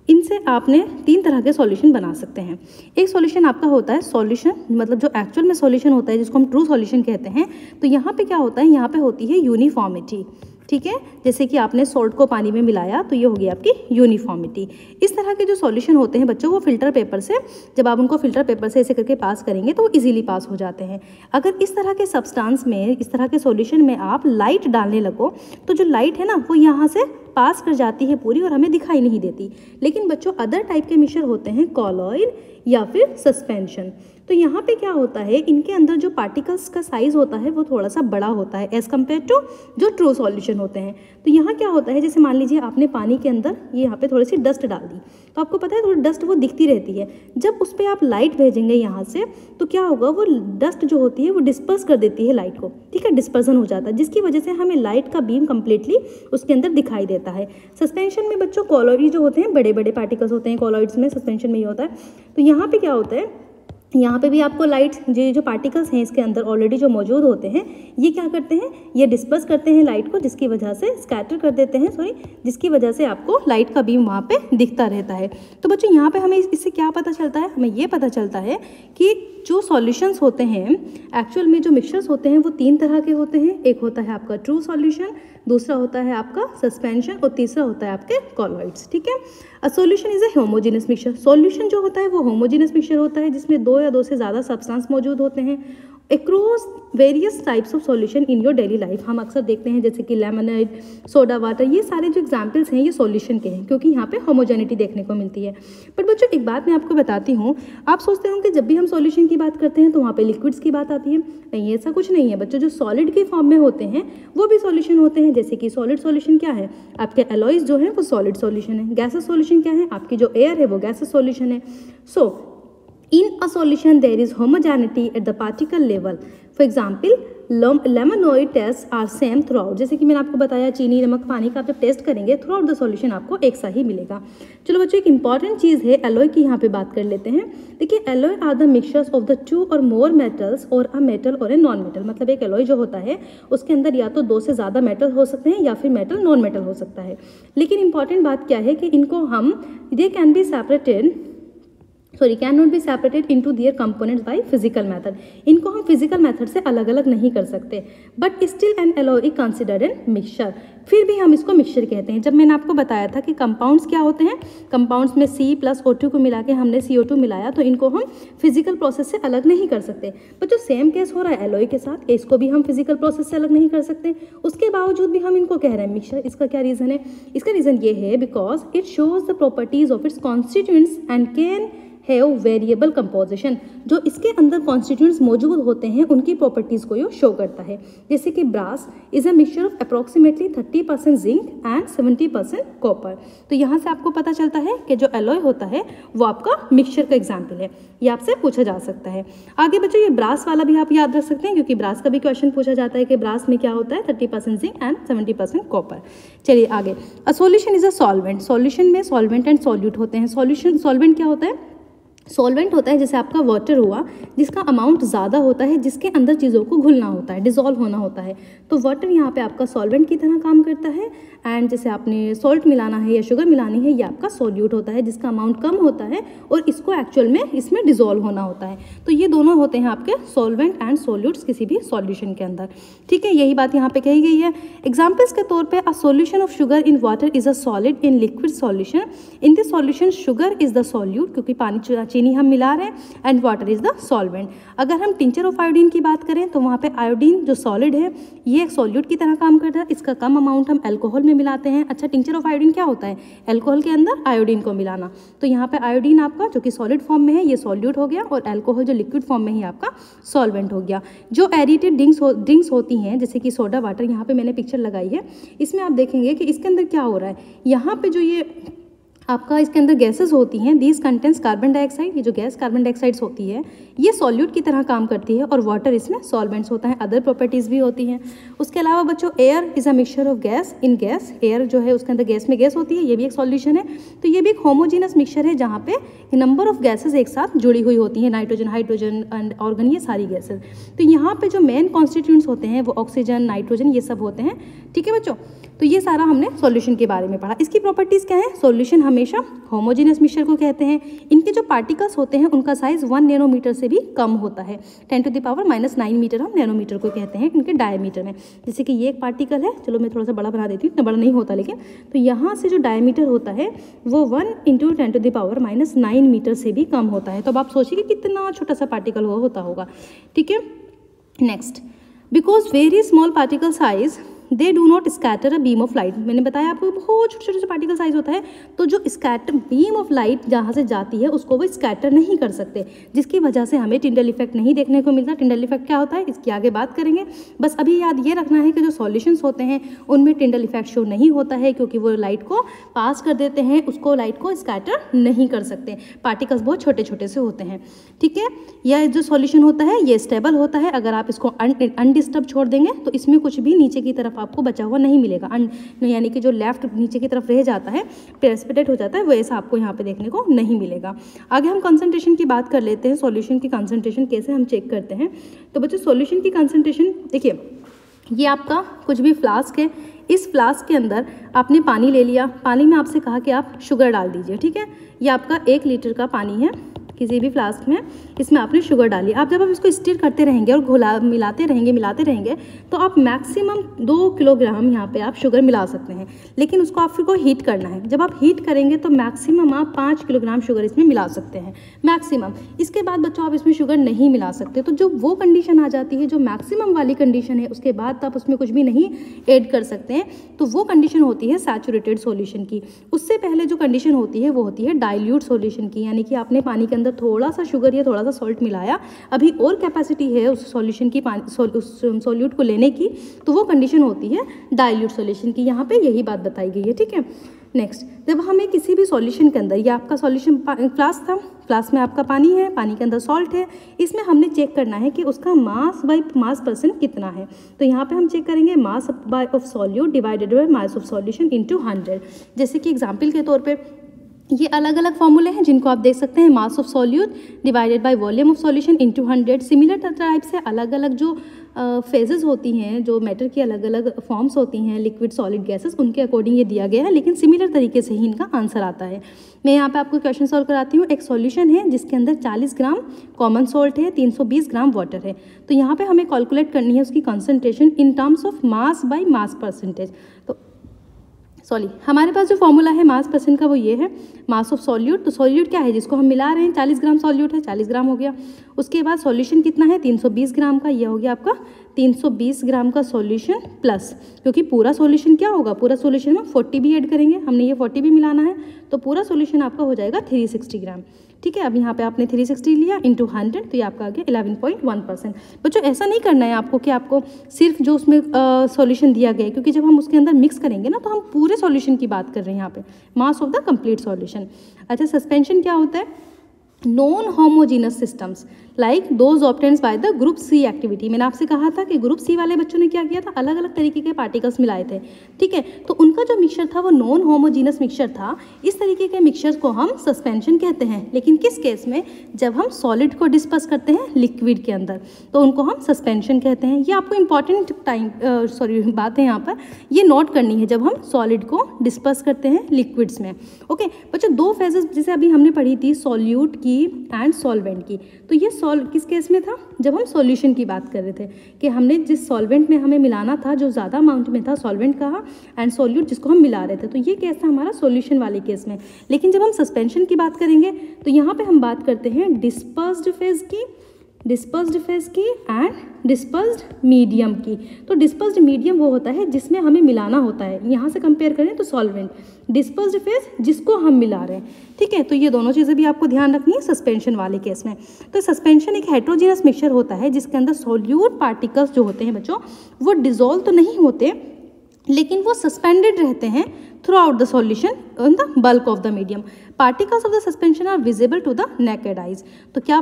इनसे आपने 3 तरह के सॉल्यूशन बना सकते हैं। एक सॉल्यूशन आपका होता है सॉल्यूशन, मतलब जो एक्चुअल में सॉल्यूशन होता है जिसको हम ट्रू सॉल्यूशन कहते हैं। तो यहाँ पे क्या होता है, यहाँ पे होती है यूनिफॉर्मिटी। ठीक है, जैसे कि आपने सॉल्ट को पानी में मिलाया तो ये हो गई आपकी यूनिफॉर्मिटी। इस तरह के जो सॉल्यूशन होते हैं बच्चों, वो फिल्टर पेपर से, जब आप उनको फिल्टर पेपर से ऐसे करके पास करेंगे तो वो इजीली पास हो जाते हैं। अगर इस तरह के सब्सटेंस में, इस तरह के सॉल्यूशन में आप लाइट डालने लगो तो जो लाइट है ना वो यहाँ से पास कर जाती है पूरी और हमें दिखाई नहीं देती। लेकिन बच्चों अदर टाइप के मिक्सचर होते हैं कॉलॉइड या फिर सस्पेंशन। तो यहाँ पे क्या होता है, इनके अंदर जो पार्टिकल्स का साइज होता है वो थोड़ा सा बड़ा होता है एज़ कम्पेयर टू जो ट्रू सॉल्यूशन होते हैं। तो यहाँ क्या होता है, जैसे मान लीजिए आपने पानी के अंदर ये यहाँ पे थोड़ी सी डस्ट डाल दी, तो आपको पता है थोड़ी डस्ट वो दिखती रहती है। जब उस पर आप लाइट भेजेंगे यहाँ से तो क्या होगा, वो डस्ट जो होती है वो डिस्पर्स कर देती है लाइट को। ठीक है, डिस्पर्सन हो जाता है, जिसकी वजह से हमें लाइट का बीम कंप्लीटली उसके अंदर दिखाई देता है। सस्पेंशन में बच्चों कॉलॉइड जो होते हैं, बड़े बड़े पार्टिकल्स होते हैं कॉलॉइड्स में, सस्पेंशन में ही होता है। तो यहाँ पे क्या होता है, यहाँ पे भी आपको लाइट जो पार्टिकल्स हैं इसके अंदर ऑलरेडी जो मौजूद होते हैं, ये क्या करते हैं, ये डिस्पर्स करते हैं लाइट को, जिसकी वजह से स्कैटर कर देते हैं, जिसकी वजह से आपको लाइट का बीम वहाँ पे दिखता रहता है। तो बच्चों यहाँ पे हमें इससे क्या पता चलता है, हमें ये पता चलता है कि जो सॉल्यूशंस होते हैं एक्चुअल में, जो मिक्सचर्स होते हैं वो 3 तरह के होते हैं। एक होता है आपका ट्रू सॉल्यूशन, दूसरा होता है आपका सस्पेंशन और तीसरा होता है आपके कॉलॉइड्स। ठीक है, a solution is a homogeneous mixture. Solution जो होता है वो होमोजेनस मिक्सचर होता है जिसमें 2 या 2 से ज़्यादा सब्सटेंस मौजूद होते हैं across various types of solution in your daily life. हम अक्सर देखते हैं जैसे कि लेमनेड, सोडा वाटर, ये सारे जो एग्जाम्पल्स हैं ये सॉल्यूशन के हैं क्योंकि यहाँ पे होमोजेनिटी देखने को मिलती है। बट बच्चों एक बात मैं आपको बताती हूँ, आप सोचते होंगे जब भी हम सॉल्यूशन की बात करते हैं तो वहाँ पे लिक्विड्स की बात आती है। नहीं, ऐसा कुछ नहीं है बच्चों। जो सॉलिड के फॉर्म में होते हैं वो भी सॉल्यूशन होते हैं। जैसे कि सॉलिड सॉल्यूशन क्या है, आपके एलॉयज जो है वो सॉलिड सॉल्यूशन है। गैसेस सॉल्यूशन क्या है, आपकी जो एयर है वो गैसेस सॉल्यूशन है। सो in a solution there is homogeneity at the particle level. For example, lemonade taste are same throughout. जैसे कि मैंने आपको बताया चीनी, नमक, पानी का आप जब टेस्ट करेंगे थ्रू आउट द सॉल्यूशन आपको एक सा ही मिलेगा। चलो बच्चों, एक इंपॉर्टेंट चीज़ है एलॉय की, यहाँ पे बात कर लेते हैं। देखिए, alloy are the mixtures of the 2 और मोर मेटल्स और अ मेटल और ए नॉन मेटल। मतलब एक एलॉय जो होता है उसके अंदर या तो 2 से ज़्यादा मेटल हो सकते हैं या फिर मेटल नॉन मेटल हो सकता है। लेकिन इंपॉर्टेंट बात क्या है कि इनको हम they can be separated can not be separated into their components by physical method. इनको हम फिजिकल मेथड से अलग अलग नहीं कर सकते, but still an alloy is considered an mixture. फिर भी हम इसको मिक्सचर कहते हैं। जब मैंने आपको बताया था कि कंपाउंड्स क्या होते हैं, कंपाउंड्स में C प्लस O2 को मिला के हमने CO2 मिलाया, तो इनको हम फिजिकल प्रोसेस से अलग नहीं कर सकते। पर जो सेम केस हो रहा है एलॉय के साथ, इसको भी हम फिजिकल प्रोसेस से अलग नहीं कर सकते, उसके बावजूद भी हम इनको कह रहे हैं मिक्सचर। इसका क्या रीज़न है? इसका रीज़न ये है because it shows the properties of its constituents and can have variable composition. जो इसके अंदर कॉन्स्टिट्यूएंट्स मौजूद होते हैं उनकी प्रॉपर्टीज़ को ये शो करता है। जैसे कि brass is a mixture of approximately 30% zinc and 70% copper. तो यहाँ से आपको पता चलता है कि जो एलॉय होता है वो आपका मिक्सचर का एग्जाम्पल है, ये आपसे पूछा जा सकता है। आगे बच्चों, ये ब्रास वाला भी आप याद रख सकते हैं क्योंकि ब्रास का भी क्वेश्चन पूछा जाता है कि ब्रास में क्या होता है, 30% जिंक एंड 70% कॉपर। चलिए आगे, a solution is a solvent. Solution में सॉल्वेंट एंड सॉल्यूट होते हैं। सॉल्वेंट क्या होता है? सॉल्वेंट होता है जैसे आपका वाटर हुआ, जिसका अमाउंट ज़्यादा होता है, जिसके अंदर चीज़ों को घुलना होता है, डिज़ोल्व होना होता है। तो वाटर यहाँ पे आपका सॉल्वेंट की तरह काम करता है। एंड जैसे आपने सॉल्ट मिलाना है या शुगर मिलानी है, ये आपका सॉल्यूट होता है जिसका अमाउंट कम होता है और इसको एक्चुअल में इसमें डिज़ोल्व होना होता है। तो ये दोनों होते हैं आपके सॉल्वेंट एंड सॉल्यूट्स किसी भी सॉल्यूशन के अंदर। ठीक है, यही बात यहाँ पे कही गई है। एग्जाम्पल्स के तौर पर, a solution of sugar in water is a solid in liquid solution. In this solution sugar is the solute, क्योंकि पानी चीनी हम मिला रहे हैं, and water is the solvent. अगर हम टिंचर ऑफ आयोडीन की बात करें तो वहाँ पे आयोडीन जो सॉलिड है ये एक सॉल्यूट की तरह काम करता है। इसका कम अमाउंट हम अल्कोहल में मिलाते हैं। अच्छा, टिंचर ऑफ आयोडीन क्या होता है? अल्कोहल के अंदर आयोडीन को मिलाना। तो यहाँ पे आयोडीन आपका जो कि सॉलिड फॉर्म में है ये सॉल्यूट हो गया, और अल्कोहल जो लिक्विड फॉर्म में ही आपका सॉल्वेंट हो गया। जो एरिटेड ड्रिंक्स होती हैं जैसे कि सोडा वाटर, यहाँ पे मैंने पिक्चर लगाई है, इसमें आप देखेंगे कि इसके अंदर क्या हो रहा है। यहाँ पे जो ये आपका इसके अंदर गैसेस होती हैं, दीज कंटेंट्स कार्बन डाइऑक्साइड। ये जो गैस कार्बन डाइऑक्साइड्स होती है ये सॉल्यूट की तरह काम करती है, और वाटर इसमें सॉल्वेंट्स होता है। अदर प्रॉपर्टीज़ भी होती हैं। उसके अलावा बच्चों, air is a mixture of gas in gas. Air जो है उसके अंदर गैस में गैस होती है, ये भी एक सॉल्यूशन है। तो ये भी एक होमोजीनस मिक्सचर है जहाँ पे नंबर ऑफ गैसेज एक साथ जुड़ी हुई होती हैं, नाइट्रोजन, हाइड्रोजन एंड ऑर्गन, ये सारी गैसेज। तो यहाँ पे जो मेन कॉन्स्टिट्यूएंट्स होते हैं वो ऑक्सीजन, नाइट्रोजन, ये सब होते हैं। ठीक है बच्चों, तो ये सारा हमने सॉल्यूशन के बारे में पढ़ा। इसकी प्रॉपर्टीज़ क्या है? सॉल्यूशन हमेशा होमोजेनियस मिक्सचर को कहते हैं। इनके जो पार्टिकल्स होते हैं उनका साइज 1 नैनोमीटर से भी कम होता है। 10⁻⁹ मीटर हम नैनोमीटर को कहते हैं इनके डायमीटर में। जैसे कि ये एक पार्टिकल है, चलो मैं थोड़ा सा बड़ा बना देती हूँ, इतना बड़ा नहीं होता लेकिन, तो यहाँ से जो डायमीटर होता है वो 1 × 10⁻⁹ मीटर से भी कम होता है। तो अब आप सोचिए कि कितना छोटा सा पार्टिकल होता होगा। ठीक है, next, because very small particle size they do not scatter a beam of light. मैंने बताया आपको बहुत छोटे छोटे पार्टिकल साइज होता है, तो जो स्कैटर बीम ऑफ लाइट जहाँ से जाती है उसको वो स्कैटर नहीं कर सकते, जिसकी वजह से हमें टिंडल इफेक्ट नहीं देखने को मिलता। टिंडल इफेक्ट क्या होता है इसकी आगे बात करेंगे। बस अभी याद ये रखना है कि जो सॉल्यूशंस होते हैं उनमें टिंडल इफेक्ट शो नहीं होता है, क्योंकि वो लाइट को पास कर देते हैं, उसको लाइट को स्कैटर नहीं कर सकते। पार्टिकल्स बहुत छोटे छोटे से होते हैं। ठीक है, यह जो सॉल्यूशन होता है ये स्टेबल होता है। अगर आप इसको अनडिस्टर्ब छोड़ देंगे तो इसमें कुछ भी नीचे की तरफ आपको बचा हुआ नहीं मिलेगा। यानी कि जो लेफ्ट नीचे की तरफ रह जाता है, प्रेसिपिटेट हो जाता है, वैसा आपको यहाँ पे देखने को नहीं मिलेगा। आगे हम कंसंट्रेशन की बात कर लेते हैं। सॉल्यूशन की कंसंट्रेशन कैसे हम चेक करते हैं। तो बच्चों, सॉल्यूशन की कंसंट्रेशन देखिए, ये आपका कुछ भी फ्लास्क है, इस फ्लास्क के अंदर आपने पानी ले लिया, पानी में आपसे कहा कि आप शुगर डाल दीजिए। ठीक है, ये आपका 1 लीटर का पानी है किसी भी फ्लास्क में, इसमें आपने शुगर डाली। आप जब आप इसको स्टिर करते रहेंगे और मिलाते रहेंगे तो आप मैक्सिमम 2 किलोग्राम यहाँ पे आप शुगर मिला सकते हैं, लेकिन उसको आप फिर को हीट करना है। जब आप हीट करेंगे तो मैक्सिमम आप 5 किलोग्राम शुगर इसमें मिला सकते हैं, मैक्सिमम। इसके बाद बच्चों आप इसमें शुगर नहीं मिला सकते। तो जो वो कंडीशन आ जाती है जो मैक्सिमम वाली कंडीशन है, उसके बाद आप उसमें कुछ भी नहीं ऐड कर सकते हैं, तो वो कंडीशन होती है सैचुरेटेड सॉल्यूशन की। उससे पहले जो कंडीशन होती है वो होती है डाइल्यूट सॉल्यूशन की, यानी कि आपने पानी के अंदर थोड़ा सा शुगर या थोड़ा सा सॉल्ट मिलाया, अभी और कैपेसिटी है उस सॉल्यूशन की उस सॉल्यूट को लेने की, तो वो कंडीशन होती है डाइल्यूट सॉल्यूशन की। यहाँ पे यही बात बताई गई है। ठीक है, नेक्स्ट, जब हमें किसी भी सॉल्यूशन के अंदर, ये आपका सॉल्यूशन फ्लास्क था, फ्लास्क में आपका पानी है, पानी के अंदर सॉल्ट है, इसमें हमने चेक करना है कि उसका मास बाई मास परसेंट कितना है। तो यहाँ पे हम चेक करेंगे mass by of solute divided by mass of solution into 100। जैसे कि एग्जांपल के तौर पे ये अलग अलग फॉर्मूले हैं जिनको आप देख सकते हैं, mass of solute divided by volume of solution into 100। Similar type से अलग अलग जो फेजेस होती हैं, जो मैटर की अलग अलग फॉर्म्स होती हैं, लिक्विड सॉलिड गैसेस, उनके अकॉर्डिंग ये दिया गया है, लेकिन सिमिलर तरीके से ही इनका आंसर आता है। मैं यहाँ पे आपको क्वेश्चन सॉल्व कराती हूँ। एक सॉल्यूशन है जिसके अंदर 40 ग्राम कॉमन सॉल्ट है, 320 ग्राम वाटर है। तो यहाँ पे हमें कैलकुलेट करनी है उसकी concentration in terms of mass by mass percentage. तो हमारे पास जो फॉर्मूला है मास परसेंट का वो ये है, मास ऑफ सॉल्यूट। तो सॉल्यूट क्या है जिसको हम मिला रहे हैं, 40 ग्राम सॉल्यूट है, 40 ग्राम हो गया। उसके बाद सॉल्यूशन कितना है, 320 ग्राम का, ये हो गया आपका 320 ग्राम का सॉल्यूशन प्लस, क्योंकि पूरा सॉल्यूशन क्या होगा, पूरा सॉल्यूशन में 40 भी ऐड करेंगे, हमने ये 40 भी मिलाना है, तो पूरा सॉल्यूशन आपका हो जाएगा 360 ग्राम। ठीक है, अब यहाँ पे आपने 360 लिया इंटू 100, तो ये आपका आ गया 11.1%। बच्चों ऐसा नहीं करना है आपको कि आपको सिर्फ जो उसमें सॉल्यूशन दिया गया है, क्योंकि जब हम उसके अंदर मिक्स करेंगे ना तो हम पूरे सॉल्यूशन की बात कर रहे हैं यहाँ पे, mass of the complete solution. अच्छा, सस्पेंशन क्या होता है, non homogeneous systems like those obtained by the group C activity. मैंने आपसे कहा था कि ग्रुप सी वाले बच्चों ने क्या किया था, अलग अलग तरीके के पार्टिकल्स मिलाए थे। ठीक है, तो उनका जो मिक्सचर था वो नॉन होमोजीनस मिक्सचर था। इस तरीके के मिक्सचर्स को हम सस्पेंशन कहते हैं, लेकिन किस केस में, जब हम सॉलिड को डिस्पर्स करते हैं लिक्विड के अंदर, तो उनको हम सस्पेंशन कहते हैं। ये आपको इंपॉर्टेंट बात है यहाँ पर, ये नोट करनी है जब हम सॉलिड को डिस्पर्स करते हैं लिक्विड्स में। ओके बच्चों, दो फेजेस जैसे अभी हमने पढ़ी थी सॉल्यूट की एंड सॉल्वेंट की, तो ये किस केस में था, जब हम सॉल्यूशन की बात कर रहे थे कि हमने जिस सॉल्वेंट में हमें मिलाना था, जो ज़्यादा अमाउंट में था, सॉल्वेंट कहा, एंड सॉल्यूट जिसको हम मिला रहे थे, तो ये केस था हमारा सॉल्यूशन वाले केस में। लेकिन जब हम सस्पेंशन की बात करेंगे तो यहाँ पे हम बात करते हैं डिस्पर्स्ड फेज की एंड डिस्पर्स्ड मीडियम की। तो डिस्पर्स्ड मीडियम वो होता है जिसमें हमें मिलाना होता है, यहाँ से कंपेयर करें तो सॉल्वेंट, डिस्पर्स्ड फेज जिसको हम मिला रहे हैं। ठीक है, तो ये दोनों चीज़ें भी आपको ध्यान रखनी है सस्पेंशन वाले केस में। तो सस्पेंशन एक हेट्रोजीनस मिक्सचर होता है जिसके अंदर सॉल्यूट पार्टिकल्स जो होते हैं बच्चों, वो डिजोल्व तो नहीं होते, लेकिन वो सस्पेंडेड रहते हैं throughout the solution in the bulk of the medium. Particles of the suspension are visible to the naked eyes. तो क्या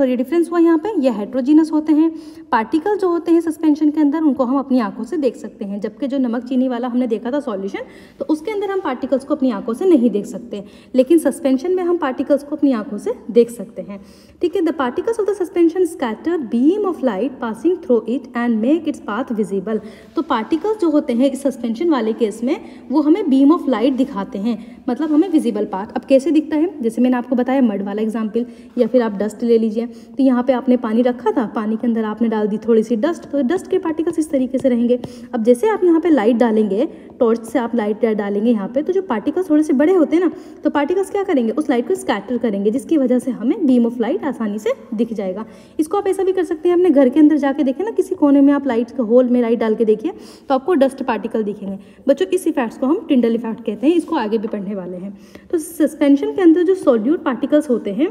डिफरेंस हुआ यहाँ पे, ये हेट्रोजीनस होते हैं। पार्टिकल्स जो होते हैं सस्पेंशन के अंदर उनको हम अपनी आंखों से देख सकते हैं, जबकि जो नमक चीनी वाला हमने देखा था सॉल्यूशन, तो उसके अंदर हम पार्टिकल्स को अपनी आंखों से नहीं देख सकते, लेकिन सस्पेंशन में हम पार्टिकल्स को अपनी आंखों से देख सकते हैं। ठीक है, the particles of the suspension scatter beam of light passing through it and make its path visible. तो पार्टिकल्स जो होते हैं इस सस्पेंशन वाले केस में वो हमें बीम ऑफ लाइट दिखाते हैं, मतलब हमें विजिबल पाथ। अब कैसे दिखता है, जैसे मैंने आपको बताया मड वाला एग्जाम्पल, या फिर आप डस्ट ले लीजिए। तो यहाँ पे आपने पानी रखा था, पानी के अंदर आपने डाल दी थोड़ी सी डस्ट, तो डस्ट के पार्टिकल्स इस तरीके से रहेंगे। अब जैसे आप यहाँ पे लाइट डालेंगे, टॉर्च से आप लाइट डालेंगे यहाँ पे, तो जो पार्टिकल्स थोड़े से बड़े होते हैं ना, तो पार्टिकल्स क्या करेंगे, उस लाइट को स्कैटर करेंगे, जिसकी वजह से हमें बीम ऑफ लाइट आसानी से दिख जाएगा। इसको आप ऐसा भी कर सकते हैं, अपने घर के अंदर जाके देखें ना, किसी कोने में आप लाइट होल में लाइट डाल के देखिए तो आपको डस्ट पार्टिकल दिखेंगे। बच्चों इस इफेक्ट्स को हम टिंडल इफेक्ट कहते हैं, इसको आगे भी पढ़ने वाले हैं। तो सस्पेंशन के अंदर जो सॉल्यूट पार्टिकल्स होते हैं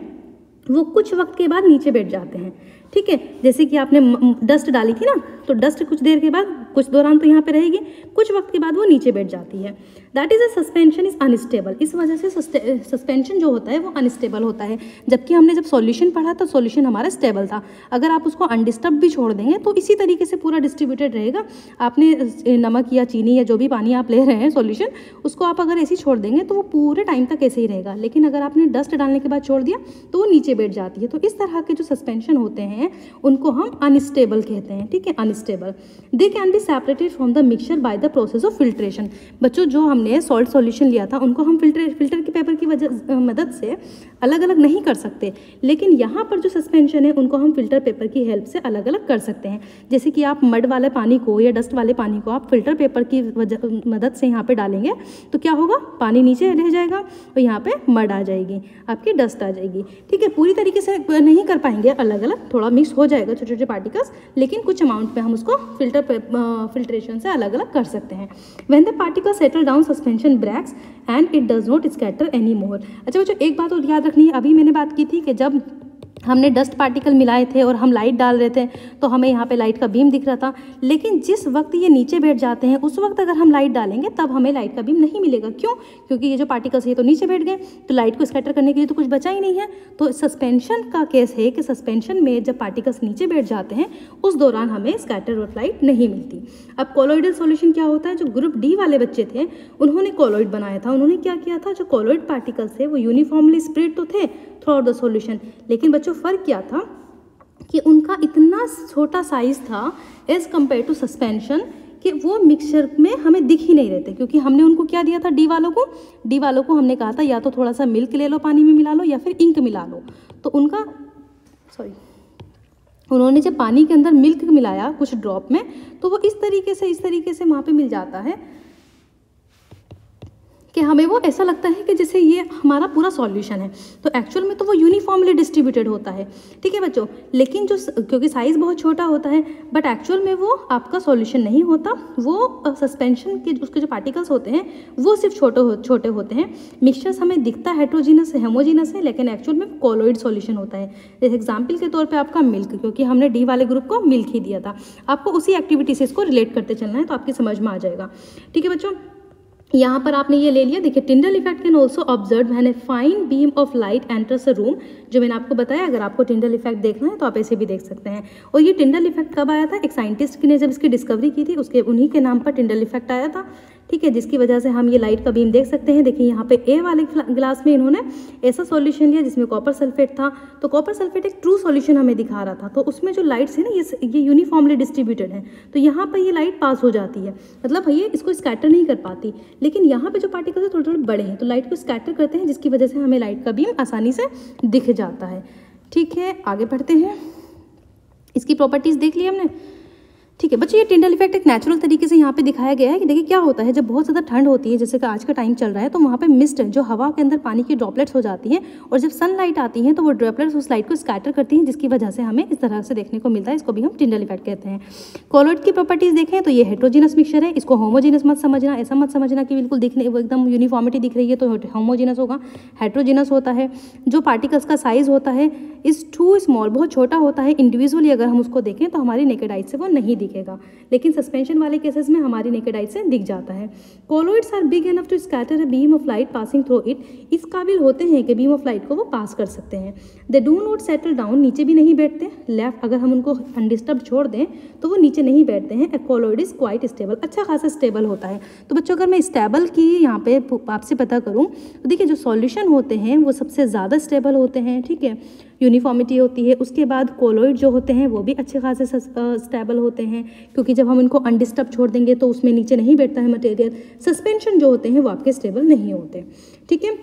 वो कुछ वक्त के बाद नीचे बैठ जाते हैं। ठीक है, जैसे कि आपने डस्ट डाली थी ना, तो डस्ट कुछ देर के बाद, कुछ दौरान तो यहाँ पे रहेगी, कुछ वक्त के बाद वो नीचे बैठ जाती है। That is a suspension is unstable. इस वजह से सस्पेंशन जो होता है वो अनस्टेबल होता है, जबकि हमने जब सॉल्यूशन पढ़ा तो सॉल्यूशन हमारा स्टेबल था। अगर आप उसको अनडिस्टर्ब भी छोड़ देंगे तो इसी तरीके से पूरा डिस्ट्रीब्यूटेड रहेगा। आपने नमक या चीनी या जो भी पानी आप ले रहे हैं सॉल्यूशन, उसको आप अगर ऐसे ही छोड़ देंगे तो वो पूरे टाइम तक ऐसे ही रहेगा, लेकिन अगर आपने डस्ट डालने के बाद छोड़ दिया तो वो नीचे बैठ जाती है। तो इस तरह के जो सस्पेंशन होते हैं उनको हम अनस्टेबल कहते हैं। ठीक है, unstable. They can be separated from the mixture by the process of filtration. बच्चों जो हमने सॉल्ट सॉल्यूशन लिया था उनको हम फिल्टर के पेपर की मदद से अलग अलग नहीं कर सकते, लेकिन यहाँ पर जो सस्पेंशन है उनको हम फिल्टर पेपर की हेल्प से अलग अलग कर सकते हैं। जैसे कि आप मड वाले पानी को या डस्ट वाले पानी को आप फिल्टर पेपर की मदद से यहाँ पे डालेंगे तो क्या होगा, पानी नीचे रह जाएगा और यहाँ पे मड आ जाएगी, आपकी डस्ट आ जाएगी। ठीक है, पूरी तरीके से नहीं कर पाएंगे अलग अलग, थोड़ा मिक्स हो जाएगा छोटे छोटे पार्टिकल्स, लेकिन कुछ अमाउंट में हम उसको फिल्ट्रेशन से अलग अलग कर सकते हैं। When the particle settle down suspension breaks and it does not scatter any more. अच्छा बच्चों एक बात और याद रखनी है, अभी मैंने बात की थी कि जब हमने डस्ट पार्टिकल मिलाए थे और हम लाइट डाल रहे थे तो हमें यहाँ पे लाइट का बीम दिख रहा था। लेकिन जिस वक्त ये नीचे बैठ जाते हैं उस वक्त अगर हम लाइट डालेंगे तब हमें लाइट का बीम नहीं मिलेगा। क्यों? क्योंकि ये जो पार्टिकल्स ये तो नीचे बैठ गए, तो लाइट को स्कैटर करने के लिए तो कुछ बचा ही नहीं है। तो सस्पेंशन का केस है कि सस्पेंशन में जब पार्टिकल्स नीचे बैठ जाते हैं उस दौरान हमें स्कैटर और लाइट नहीं मिलती। अब कोलॉइडल सॉल्यूशन क्या होता है? जो ग्रुप डी वाले बच्चे थे उन्होंने कोलॉइड बनाया था। उन्होंने क्या किया था, जो कोलॉइड पार्टिकल्स थे वो यूनिफॉर्मली स्प्रेड तो थे थ्रू आउट द सॉल्यूशन, लेकिन बच्चों फ़र्क क्या था कि उनका इतना छोटा साइज था एज कम्पेयर टू सस्पेंशन कि वो मिक्सचर में हमें दिख ही नहीं रहे थे। क्योंकि हमने उनको क्या दिया था, डी वालों को हमने कहा था या तो थोड़ा सा मिल्क ले लो पानी में मिला लो या फिर इंक मिला लो। तो उन्होंने जब पानी के अंदर मिल्क मिलाया कुछ ड्रॉप में तो वो इस तरीके से वहाँ पे मिल जाता है कि हमें वो ऐसा लगता है कि जैसे ये हमारा पूरा सॉल्यूशन है। तो एक्चुअल में तो वो यूनिफॉर्मली डिस्ट्रीब्यूटेड होता है, ठीक है बच्चों। लेकिन जो क्योंकि साइज़ बहुत छोटा होता है बट एक्चुअल में वो आपका सॉल्यूशन नहीं होता। वो सस्पेंशन के उसके जो पार्टिकल्स होते हैं वो सिर्फ छोटे होते हैं। मिक्सचर्स हमें दिखता हेट्रोजीनस है लेकिन एक्चुअल में कोलॉइड सॉल्यूशन होता है। जैसे एग्जाम्पल के तौर पर आपका मिल्क, क्योंकि हमने डी वाले ग्रुप को मिल्क ही दिया था। आपको उसी एक्टिविटी से इसको रिलेट करते चलना है तो आपकी समझ में आ जाएगा, ठीक है बच्चों। यहाँ पर आपने ये ले लिया, देखिए Tyndall effect can also observe when a fine beam of light enters a room, जो मैंने आपको बताया। अगर आपको टिंडल इफेक्ट देखना है तो आप ऐसे भी देख सकते हैं। और ये टिंडल इफेक्ट कब आया था? एक साइंटिस्ट ने जब इसकी डिस्कवरी की थी उन्हीं के नाम पर टिंडल इफेक्ट आया था, ठीक है, जिसकी वजह से हम ये लाइट का बीम देख सकते हैं। देखिए यहाँ पे ए वाले ग्लास में इन्होंने ऐसा सॉल्यूशन लिया जिसमें कॉपर सल्फेट था। तो कॉपर सल्फेट एक ट्रू सॉल्यूशन हमें दिखा रहा था। तो उसमें जो लाइट्स है ना ये यूनिफॉर्मली डिस्ट्रीब्यूटेड है, तो यहाँ पर ये लाइट पास हो जाती है, मतलब ये इसको स्कैटर नहीं कर पाती। लेकिन यहाँ पे जो पार्टिकल्स थोड़े थोड़े बड़े हैं तो लाइट को स्कैटर करते हैं, जिसकी वजह से हमें लाइट का बीम आसानी से दिख जाता है, ठीक है। आगे बढ़ते हैं, इसकी प्रॉपर्टीज़ देख ली हमने, ठीक है बच्चों। ये टिंडल इफेक्ट एक नेचुरल तरीके से यहाँ पे दिखाया गया है कि देखिए क्या होता है जब बहुत ज़्यादा ठंड होती है, जैसे कि आज का टाइम चल रहा है, तो वहाँ पे मिस्ट जो हवा के अंदर पानी की ड्रॉपलेट्स हो जाती हैं और जब सनलाइट आती है तो वो ड्रॉपलेट्स उस लाइट को स्कैटर करती हैं, जिसकी वजह से हमें इस तरह से देखने को मिलता है। इसको भी हम टिंडल इफेक्ट कहते हैं। कोलॉइड की प्रॉपर्टीज़ देखें तो ये हेट्रोजीनस मिक्सचर है, इसको होमोजीनस मत समझना, ऐसा मत समझना कि बिल्कुल दिखने वो एकदम यूनिफॉर्मिटी दिख रही है तो होमोजीनस होगा। हेट्रोजीनस होता है। जो पार्टिकल्स का साइज होता है इज टू स्मॉल, बहुत छोटा होता है। इंडिविजुअली अगर हम उसको देखें तो हमारी नेकेड आई से वो नहीं दिखेगा, लेकिन सस्पेंशन वाले केसेस में हमारी नेकेड आई से दिख जाता है। Colloids are big enough to scatter a beam of light passing through it, इस काबिल होते हैं कि बीम ऑफ लाइट को वो पास कर सकते हैं। They do not settle down, नीचे भी नहीं बैठते। लेफ्ट अगर हम उनको अनडिस्टर्ब छोड़ दें तो वो नीचे नहीं बैठते हैं। ए कोलॉइड इज क्वाइट स्टेबल, अच्छा खासा स्टेबल होता है। तो बच्चों अगर मैं स्टेबल की यहाँ पे आपसे पता करूँ तो देखिए जो सॉल्यूशन होते हैं वो सबसे ज़्यादा स्टेबल होते हैं, ठीक है, यूनिफॉर्मिटी होती है। उसके बाद कोलॉइड जो होते हैं वो भी अच्छे खासे स्टेबल होते हैं, क्योंकि जब हम इनको अनडिस्टर्ब छोड़ देंगे तो उसमें नीचे नहीं बैठता है मटेरियल। सस्पेंशन जो होते हैं वो आपके स्टेबल नहीं होते, ठीक है।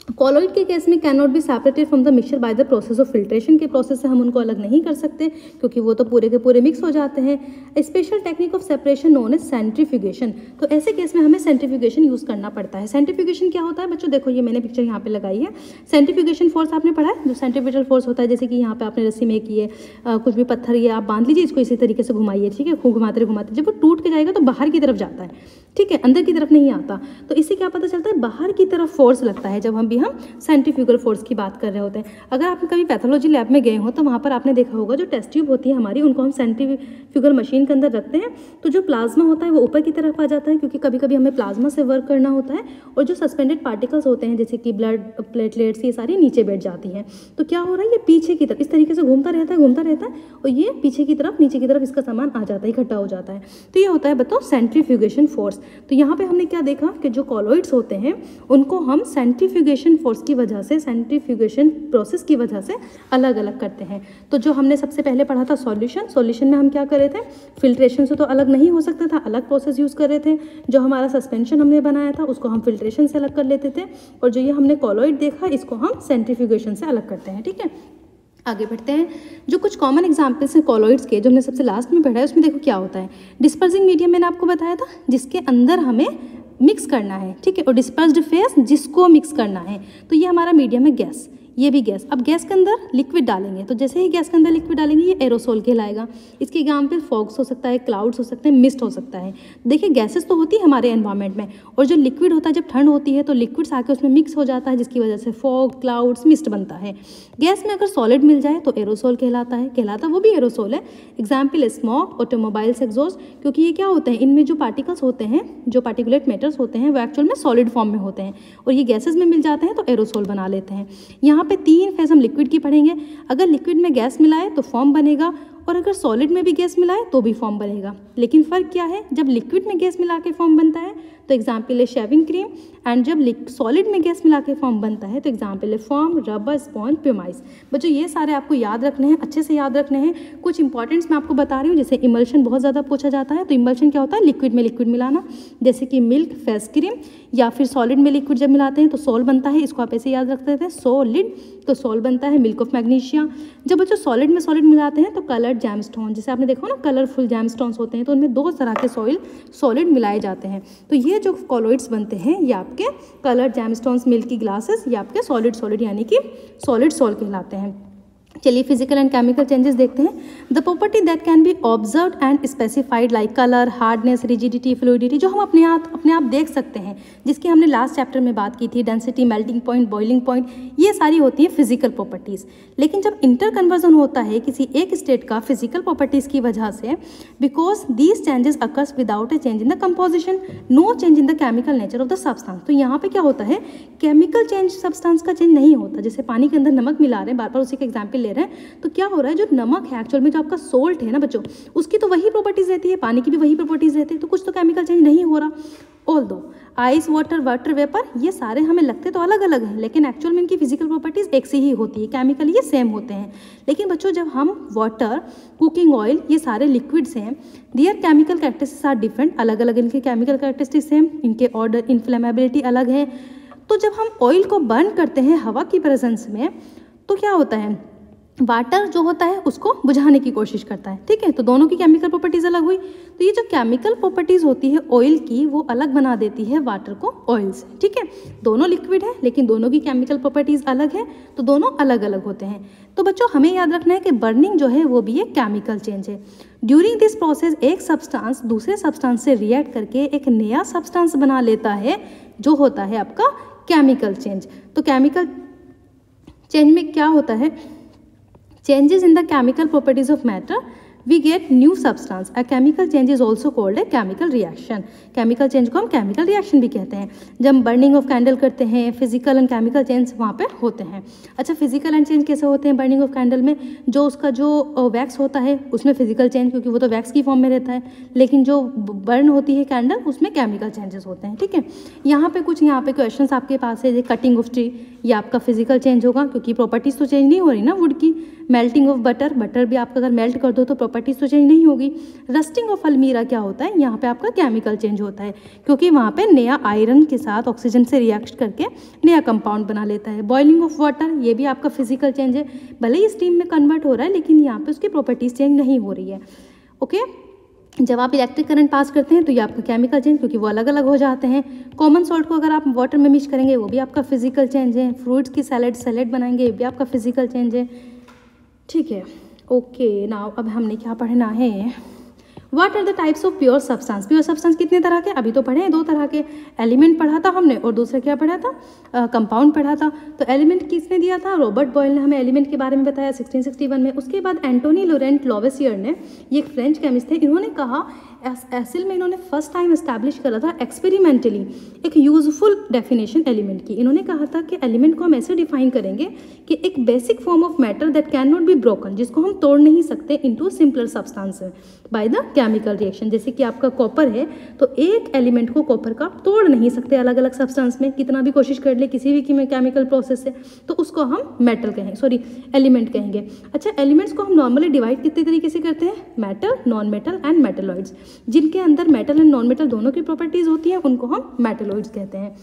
कोलॉइड के केस में can not be separated from the mixture by the process of filtration, के प्रोसेस से हम उनको अलग नहीं कर सकते क्योंकि वो तो पूरे के पूरे मिक्स हो जाते हैं। Special technique of separation known as centrifugation, तो ऐसे केस में हमें सेंट्रीफ्यूगेशन यूज़ करना पड़ता है। सेंट्रीफ्यूगेशन क्या होता है बच्चों? देखो ये मैंने पिक्चर यहाँ पे लगाई है। सेंट्रीफ्यूगेशन फोर्स आपने पढ़ा है, जो सेंट्रीफ्यूगल फोर्स होता है, जैसे कि यहाँ पे आपने रस्सी में की है, कुछ भी पत्थर ये आप बांध लीजिए, इसको इसी तरीके से घुमाइए, ठीक है, खूब घुमाते घुमाते जब वो टूट के जाएगा तो बाहर की तरफ जाता है, ठीक है, अंदर की तरफ नहीं आता। तो इससे क्या पता चलता है? बाहर की तरफ फोर्स लगता है जब हम सेंट्रीफ्यूगल फोर्स की बात कर रहे होते हैं। अगर आप कभी पैथोलॉजी लैब में गए हो तो वहाँ पर आपने देखा होगा जो टेस्ट ट्यूब होती है हमारी, उनको हम सेंट्रीफ्यूगल मशीन के अंदर रखते हैं तो जो प्लाज्मा होता है वो ऊपर की तरफ आ जाता है, क्योंकि कभी कभी हमें प्लाज्मा से वर्क करना होता है। और जो सस्पेंडेड पार्टिकल्स होते हैं जैसे कि ब्लड प्लेटलेट्स, ये सारी नीचे बैठ जाती हैं। तो क्या हो रहा है? ये पीछे की तरफ इस तरीके से घूमता रहता है और ये पीछे की तरफ, नीचे की तरफ इसका सामान आ जाता है, इकट्ठा हो जाता है। तो ये होता है बताओ सेंट्रीफ्यूगेशन फोर्स। तो यहाँ पे हमने क्या देखा कि जो कॉलॉइड्स होते हैं उनको हम सेंट्रीफ्यूगेशन फोर्स की वजह से, सेंट्रीफ्यूगेशन प्रोसेस की वजह से अलग अलग करते हैं। तो जो हमने सबसे पहले पढ़ा था सॉल्यूशन में हम क्या कर रहे थे? फिल्ट्रेशन से तो अलग नहीं हो सकता था, अलग प्रोसेस यूज़ कर रहे थे। जो हमारा सस्पेंशन हमने बनाया था उसको हम फिल्ट्रेशन से अलग कर लेते थे, और जो ये हमने कॉलॉइड देखा इसको हम सेंट्रीफ्यूगेशन से अलग करते हैं, ठीक है। आगे बढ़ते हैं। जो कुछ कॉमन एग्जाम्पल्स हैं कॉलॉइड्स के, जो हमने सबसे लास्ट में पढ़ा है, उसमें देखो क्या होता है। डिस्पर्सिंग मीडियम मैंने आपको बताया था, जिसके अंदर हमें मिक्स करना है, ठीक है, और डिस्पर्स्ड फेस जिसको मिक्स करना है। तो ये हमारा मीडियम है गैस, ये भी गैस। अब गैस के अंदर लिक्विड डालेंगे तो जैसे ही गैस के अंदर लिक्विड डालेंगे ये एरोसोल कहलाएगा। इसके एग्जाम्पल फॉग्स हो सकता है, क्लाउड्स हो सकते हैं, मिस्ट हो सकता है। देखिए गैसेस तो होती है हमारे एनवायरनमेंट में, और जो लिक्विड होता है जब ठंड होती है तो लिक्विड्स आके उसमें मिक्स हो जाता है, जिसकी वजह से फॉग, क्लाउड्स, मिस्ट बनता है। गैस में अगर सॉलिड मिल जाए तो एरोसोल कहलाता वो भी एरोसोल है। एग्जाम्पल स्मोक, ऑटोमोबाइल्स एग्जॉस्ट, क्योंकि ये क्या होते हैं, इनमें जो पार्टिकल्स होते हैं, जो पार्टिकुलेट मैटर्स होते हैं वो एक्चुअल में सॉलिड फॉर्म में होते हैं, और ये गैसेस में मिल जाते हैं तो एरोसोल बना लेते हैं। यहाँ पे 3 फेज हम लिक्विड की पढ़ेंगे। अगर लिक्विड में गैस मिलाए तो फॉर्म बनेगा, और अगर सॉलिड में भी गैस मिलाए तो भी फॉर्म बनेगा। लेकिन फ़र्क क्या है, जब लिक्विड में गैस मिला के फॉर्म बनता है तो एग्जाम्पल है शेविंग क्रीम, एंड जब सॉलिड में गैस मिला के फॉर्म बनता है तो एग्जाम्पल है फॉर्म, रबर, स्पॉन्ज, प्यूमाइज। बच्चों ये सारे आपको याद रखने हैं, अच्छे से याद रखने हैं। कुछ इंपॉर्टेंट्स मैं आपको बता रही हूँ, जैसे इमल्शन बहुत ज़्यादा पूछा जाता है, तो इमल्शन क्या होता है, लिक्विड में लिक्विड मिलाना, जैसे कि मिल्क, फेस क्रीम, या फिर सॉलिड में लिक्विड जब मिलाते हैं तो सोल बनता है, इसको आप ऐसे याद रखते थे, सॉलिड तो सोल बनता है, मिल्क ऑफ मैग्नीशिया। जब बच्चों सॉलिड में सॉलिड मिलाते हैं तो कलर्ड जैमस्टोन, जैसे आपने देखा ना कलरफुल जैमस्टोन्स होते हैं, तो उनमें 2 तरह के सॉलिड मिलाए जाते हैं। तो ये जो कॉलोइड्स बनते हैं ये आपके कलर्ड जैमस्टोन्स, मिल्की ग्लासेस, ये आपके सॉलिड यानी कि सॉलिड सोल कहलाते हैं। चलिए फिजिकल एंड केमिकल चेंजेस देखते हैं। The property that can be observed and specified like colour, hardness, rigidity, fluidity, जो हम अपने आप देख सकते हैं, जिसकी हमने लास्ट चैप्टर में बात की थी, density, melting point, boiling point, ये सारी होती हैं फिजिकल प्रॉपर्टीज़। लेकिन जब इंटर कन्वर्जन होता है किसी एक स्टेट का फिजिकल प्रॉपर्टीज़ की वजह से, because these changes occurs without a change in the composition, no change in the chemical nature of the substance. तो यहाँ पे क्या होता है, केमिकल चेंज सब्सटेंस का चेंज नहीं होता। जैसे पानी के अंदर नमक मिला रहे हैं, बार बार उसी का एग्जाम्पल ले रहे हैं, तो क्या हो रहा है, जो नमक है एक्चुअल में जो आपका सोल्ट है ना बच्चों, उसकी तो वही प्रॉपर्टीज रहती है, पानी की भी वही प्रॉपर्टीज रहती है, तो कुछ तो केमिकल चेंज नहीं हो रहा। ऑल्दो आइस, वाटर वेपर, ये सारे हमें लगते तो अलग अलग हैं, लेकिन एक्चुअल में इनकी फिजिकल प्रॉपर्टीज एक सी ही होती है, केमिकली ये सेम होते हैं। लेकिन बच्चों जब हम वाटर, कुकिंग ऑयल, ये सारे लिक्विड्स हैं, दियर केमिकल कैरेक्टरिस्टिक्स आर डिफरेंट, अलग अलग इनके केमिकल कैरेक्टरिस्टिक्स हैं, इनके ऑर्डर, इन्फ्लेमेबिलिटी अलग है। तो जब हम ऑयल को बर्न करते हैं हवा की प्रेजेंस में तो क्या होता है, वाटर जो होता है उसको बुझाने की कोशिश करता है, ठीक है। तो दोनों की केमिकल प्रॉपर्टीज अलग हुई। तो ये जो केमिकल प्रॉपर्टीज होती है ऑयल की, वो अलग बना देती है वाटर को ऑयल से, ठीक है। दोनों लिक्विड है लेकिन दोनों की केमिकल प्रॉपर्टीज अलग है, तो दोनों अलग अलग होते हैं। तो बच्चों हमें याद रखना है कि बर्निंग जो है वो भी एक केमिकल चेंज है। ड्यूरिंग दिस प्रोसेस एक सब्सटेंस दूसरे सब्सटेंस से रिएक्ट करके एक नया सब्सटेंस बना लेता है, जो होता है आपका केमिकल चेंज। तो केमिकल चेंज में क्या होता है, changes in the chemical properties of matter, we get new substance. A chemical change is also called a chemical reaction. chemical change को हम chemical reaction भी कहते हैं। जब हम burning of candle करते हैं, physical and chemical change वहाँ पे होते हैं। अच्छा physical and change कैसे होते हैं burning of candle में, जो उसका जो wax होता है उसमें physical change, क्योंकि वो तो wax की फॉर्म में रहता है, लेकिन जो बर्न होती है कैंडल उसमें केमिकल चेंजेस होते हैं, ठीक है। यहाँ पे क्वेश्चन आपके पास है, कटिंग ऑफ ट्री, ये आपका फिजिकल चेंज होगा क्योंकि प्रॉपर्टीज तो चेंज नहीं हो रही ना वुड की। मेल्टिंग ऑफ बटर भी आपका अगर मेल्ट कर दो तो प्रॉपर्टीज तो चेंज नहीं होगी। रस्टिंग ऑफ अलमीरा क्या होता है, यहाँ पे आपका केमिकल चेंज होता है, क्योंकि वहाँ पे नया आयरन के साथ ऑक्सीजन से रिएक्ट करके नया कंपाउंड बना लेता है। बॉइलिंग ऑफ वाटर, ये भी आपका फिजिकल चेंज है, भले ही स्टीम में कन्वर्ट हो रहा है लेकिन यहाँ पे उसकी प्रॉपर्टीज चेंज नहीं हो रही है, ओके। जब आप इलेक्ट्रिक करंट पास करते हैं तो ये आपका केमिकल चेंज, क्योंकि वो अलग अलग हो जाते हैं। कॉमन सॉल्ट को अगर आप वाटर में मिक्स करेंगे वो भी आपका फिजिकल चेंज है। फ्रूट्स की सैलेड बनाएंगे ये भी आपका फिजिकल चेंज है, ठीक है, ओके। नाउ अब हमने क्या पढ़ना है, what are the types of pure substance. Pure substance कितने तरह के, अभी तो पढ़े हैं 2 तरह के, एलिमेंट पढ़ा था हमने और दूसरा क्या पढ़ा था, कंपाउंड पढ़ा था। तो एलिमेंट किसने दिया था, रॉबर्ट बॉयल ने हमें एलिमेंट के बारे में बताया 1661 में। उसके बाद एंटोनी लोरेंट लॉवेसियर ने, ये एक फ्रेंच केमिस्ट थे, इन्होंने कहा एसिल में इन्होंने फर्स्ट टाइम एस्टैब्लिश करा था एक्सपेरिमेंटली एक यूजफुल डेफिनेशन एलिमेंट की। इन्होंने कहा था कि एलिमेंट को हम ऐसे डिफाइन करेंगे कि एक basic form of matter that can not be broken, जिसको हम तोड़ नहीं सकते into simpler substance by the chemical reaction. जैसे कि आपका कॉपर है तो एक एलिमेंट को कॉपर का तोड़ नहीं सकते अलग अलग सब्सटेंस में, कितना भी कोशिश कर ले किसी भी केमिकल प्रोसेस से, तो उसको हम मेटल कहेंगे, सॉरी एलिमेंट कहेंगे। अच्छा, एलिमेंट्स को हम नॉर्मली डिवाइड कितने तरीके से करते हैं, metal, non metal and metalloids. जिनके अंदर मेटल एंड नॉन मेटल दोनों की प्रॉपर्टीज होती हैं उनको हम मेटलॉइड्स कहते हैं।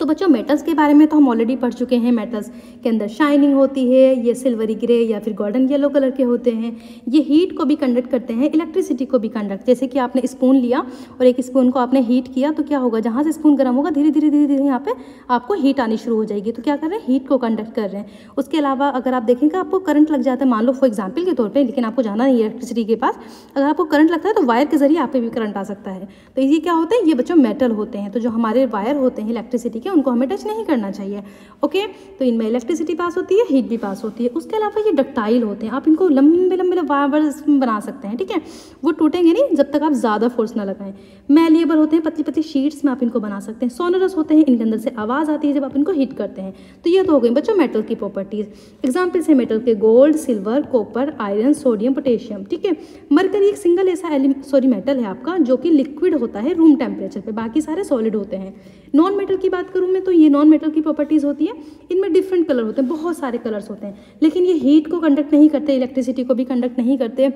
तो बच्चों मेटल्स के बारे में तो हम ऑलरेडी पढ़ चुके हैं। मेटल्स के अंदर शाइनिंग होती है, ये सिल्वरी ग्रे या फिर गोल्डन येलो कलर के होते हैं। ये हीट को भी कंडक्ट करते हैं, इलेक्ट्रिसिटी को भी कंडक्ट। जैसे कि आपने स्पून लिया और एक स्पून को आपने हीट किया तो क्या होगा, जहाँ से स्पून गर्म होगा धीरे धीरे धीरे धीरे यहाँ पे आपको हीट आनी शुरू हो जाएगी। तो क्या कर रहे हैं, हीट को कंडक्ट कर रहे हैं। उसके अलावा अगर आप देखेंगे आपको करंट लग जाता है, मान लो फॉर एग्जाम्पल के तौर पर, लेकिन आपको जाना नहीं है इलेक्ट्रिसिटी के पास, अगर आपको करंट लगता है तो वायर के जरिए आप पे भी करंट आ सकता है। तो ये क्या होते हैं, ये बच्चों मेटल होते हैं। तो जो हमारे वायर होते हैं इलेक्ट्रिसिटी के, उनको हमें टच नहीं करना चाहिए। ओके, तो इनमें इलेक्ट्रिसिटी पास होती है, हीट भी पास होती है। उसके अलावा ये डक्टाइल होते हैं, आप इनको लंबे लंबे वायर्स बना सकते हैं, ठीक है, वो टूटेंगे नहीं जब तक आप ज़्यादा फोर्स ना लगाएं। मैलिएबल होते हैं, पतली पतली शीट्स में आप इनको बना सकते हैं। सोनरस होते हैं, इनके अंदर से आवाज़ आती है जब आप इनको हीट करते हैं। तो ये तो हो गई बच्चों मेटल की प्रॉपर्टीज़। एग्जाम्पल्स है मेटल के gold, silver, copper, iron, sodium, potassium, ठीक है। मरकरी एक सिंगल ऐसा मेटल है आपका जो कि लिक्विड होता है रूम टेम्परेचर पे, बाकी सारे सॉलिड होते हैं। नॉन मेटल की बात करूँ मैं तो ये नॉन मेटल की प्रॉपर्टीज़ होती है, इनमें डिफरेंट कलर होते हैं, बहुत सारे कलर्स होते हैं, लेकिन ये हीट को कंडक्ट नहीं करते, इलेक्ट्रिसिटी को भी कंडक्ट नहीं करते।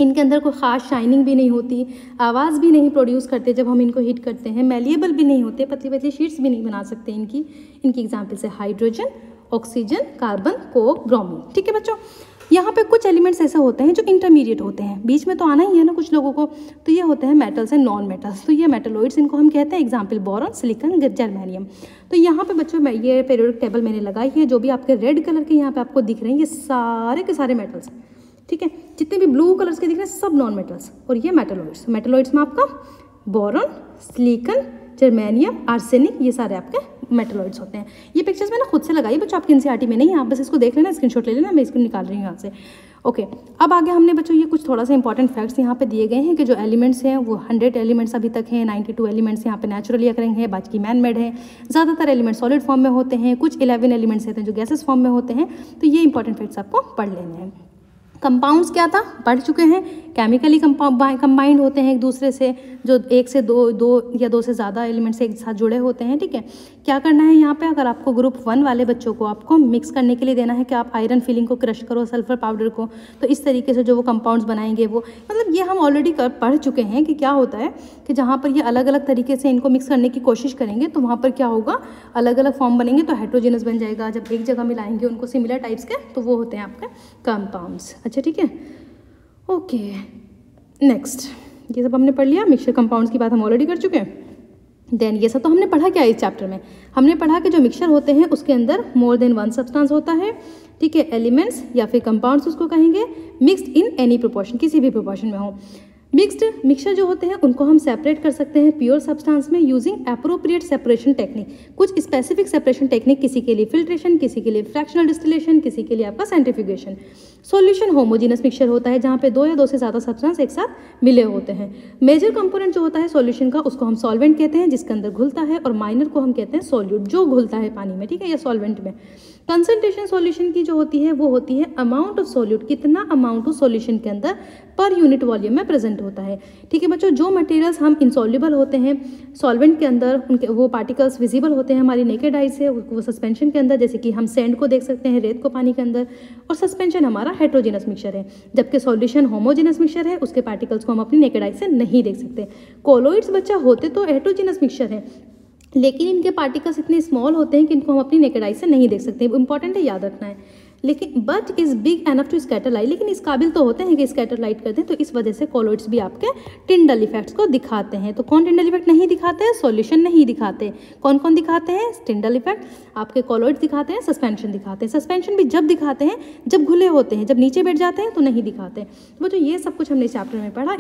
इनके अंदर कोई ख़ास शाइनिंग भी नहीं होती, आवाज़ भी नहीं प्रोड्यूस करते जब हम इनको हीट करते हैं। मैलिएबल भी नहीं होते, पतली पतली शीट्स भी नहीं बना सकते इनकी एग्जाम्पल्स है hydrogen, oxygen, carbon, Coke, bromine, ठीक है बच्चों। यहाँ पे कुछ एलिमेंट्स ऐसे होते हैं जो इंटरमीडिएट होते हैं, बीच में तो आना ही है ना कुछ लोगों को, तो ये होते हैं मेटल्स एंड नॉन मेटल्स। तो ये मेटलॉइड्स इनको हम कहते हैं, एग्जाम्पल बोरॉन, सिलिकॉन, जर्मेनियम। तो यहाँ पे बच्चों ये पीरियोडिक टेबल मैंने लगाई है, जो भी आपके रेड कलर के यहाँ पे आपको दिख रहे हैं ये सारे के सारे मेटल्स हैं, ठीक है। जितने भी ब्लू कलर्स के दिख रहे हैं सब नॉन मेटल्स, और ये मेटलॉइड्स। मेटलॉइड्स में आपका बोरॉन, सिलिकॉन, जर्मेनियम, आर्सेनिक, ये सारे आपके मेटलॉइड्स होते हैं। ये पिक्चर्स मैंने खुद से लगाई बच्चों, आपकी एनसीईआरटी में नहीं है, आप बस इसको देख लेना, स्क्रीनशॉट ले लेना, मैं इसको निकाल रही हूँ यहाँ से। ओके, अब आगे हमने बच्चों ये कुछ थोड़ा सा इंपॉर्टेंट फैक्ट्स यहाँ पे दिए गए हैं कि जो एलिमेंट्स हैं वो 100 एलिमेंट्स अभी तक हैं, 92 एलिमेंट्स यहाँ पे नेचुरली अकरिंग है, बाकी मैन मेड है। ज़्यादातर एलिमेंट्स सॉलिड फॉर्म में होते हैं, कुछ 11 एलिमेंट्स होते हैं जो गैसेस फॉर्म में होते हैं। तो ये इंपॉर्टेंट फैक्ट्स आपको पढ़ लेने हैं। कंपाउंड्स क्या था, पढ़ चुके हैं, केमिकली कंबाइंड होते हैं एक दूसरे से, जो एक से दो या दो से ज़्यादा एलिमेंट्स एक साथ जुड़े होते हैं, ठीक है। क्या करना है यहाँ पे, अगर आपको ग्रुप 1 वाले बच्चों को आपको मिक्स करने के लिए देना है कि आप आयरन फिलिंग को क्रश करो, सल्फर पाउडर को, तो इस तरीके से जो वो कंपाउंड्स बनाएंगे वो, मतलब ये हम ऑलरेडी पढ़ चुके हैं कि क्या होता है कि जहाँ पर ये अलग अलग तरीके से इनको मिक्स करने की कोशिश करेंगे तो वहाँ पर क्या होगा, अलग अलग फॉर्म बनेंगे तो हेट्रोजेनस बन जाएगा। जब एक जगह मिलाएंगे उनको सिमिलर टाइप्स के तो वो होते हैं आपके कंपाउंड्स। अच्छा ठीक है, ओके नेक्स्ट, ये सब हमने पढ़ लिया। मिक्सचर कंपाउंड्स की बात हम ऑलरेडी कर चुके हैं। देन ये सब तो हमने पढ़ा क्या इस चैप्टर में, हमने पढ़ा कि जो मिक्सचर होते हैं उसके अंदर मोर देन वन सब्सटेंस होता है, ठीक है। एलिमेंट्स या फिर कंपाउंड्स उसको कहेंगे, मिक्स्ड इन एनी प्रोपोर्शन, किसी भी प्रोपोर्शन में हो। मिक्स्ड मिक्सचर जो होते हैं उनको हम सेपरेट कर सकते हैं प्योर सब्सटेंस में यूजिंग अप्रोप्रिएट सेपरेशन टेक्निक। कुछ स्पेसिफिक सेपरेशन टेक्निक, किसी के लिए फिल्ट्रेशन, किसी के लिए फ्रैक्शनल डिस्टिलेशन, किसी के लिए आपका सेंट्रीफ्यूगेशन। सॉल्यूशन होमोजीनस मिक्सचर होता है जहाँ पे दो या दो से ज़्यादा सब्सटेंस एक साथ मिले होते हैं। मेजर कंपोनेंट जो होता है सॉल्यूशन का उसको हम सॉल्वेंट कहते हैं जिसके अंदर घुलता है, और माइनर को हम कहते हैं सॉल्यूट जो घुलता है पानी में, ठीक है, या सॉल्वेंट में। कंसंट्रेशन सॉल्यूशन की जो होती है वो होती है अमाउंट ऑफ सॉल्यूट, कितना अमाउंट ऑफ सॉल्यूशन के अंदर पर यूनिट वॉल्यूम में प्रेजेंट होता है, ठीक है बच्चों। जो मटेरियल्स हम इंसॉल्युबल होते हैं सॉल्वेंट के अंदर, उनके वो पार्टिकल्स विजिबल होते हैं हमारी नेकेड आई से, वो सस्पेंशन के अंदर, जैसे कि हम सैंड को देख सकते हैं, रेत को पानी के अंदर, और सस्पेंशन हमारा हेट्रोजेनस मिक्सचर है, जबकि सॉल्यूशन होमोजेनस मिक्सचर है, उसके पार्टिकल्स को हम अपनी नेकेड आई से नहीं देख सकते। कोलोइड्स बच्चा होते तो हेट्रोजेनस मिक्सचर है, लेकिन इनके पार्टिकल्स इतने स्मॉल होते हैं कि इनको हम अपनी नेकेड आई से नहीं देख सकते, इंपॉर्टेंट है, याद रखना है। लेकिन but is big enough to scatter light, लेकिन इस काबिल तो होते हैं कि स्कैटर लाइट करते हैं, तो इस वजह से कोलोइड्स भी आपके टिंडल इफेक्ट्स को दिखाते हैं। तो कौन टिंडल इफेक्ट नहीं दिखाते हैं, सॉल्यूशन नहीं दिखाते, कौन कौन दिखाते हैं, टिंडल इफेक्ट आपके कोलोइड्स दिखाते हैं, सस्पेंशन दिखाते हैं। सस्पेंशन भी जब दिखाते हैं जब घुले होते हैं, जब नीचे बैठ जाते हैं तो नहीं दिखाते। वो जो ये सब कुछ हमने इस चैप्टर में पढ़ा।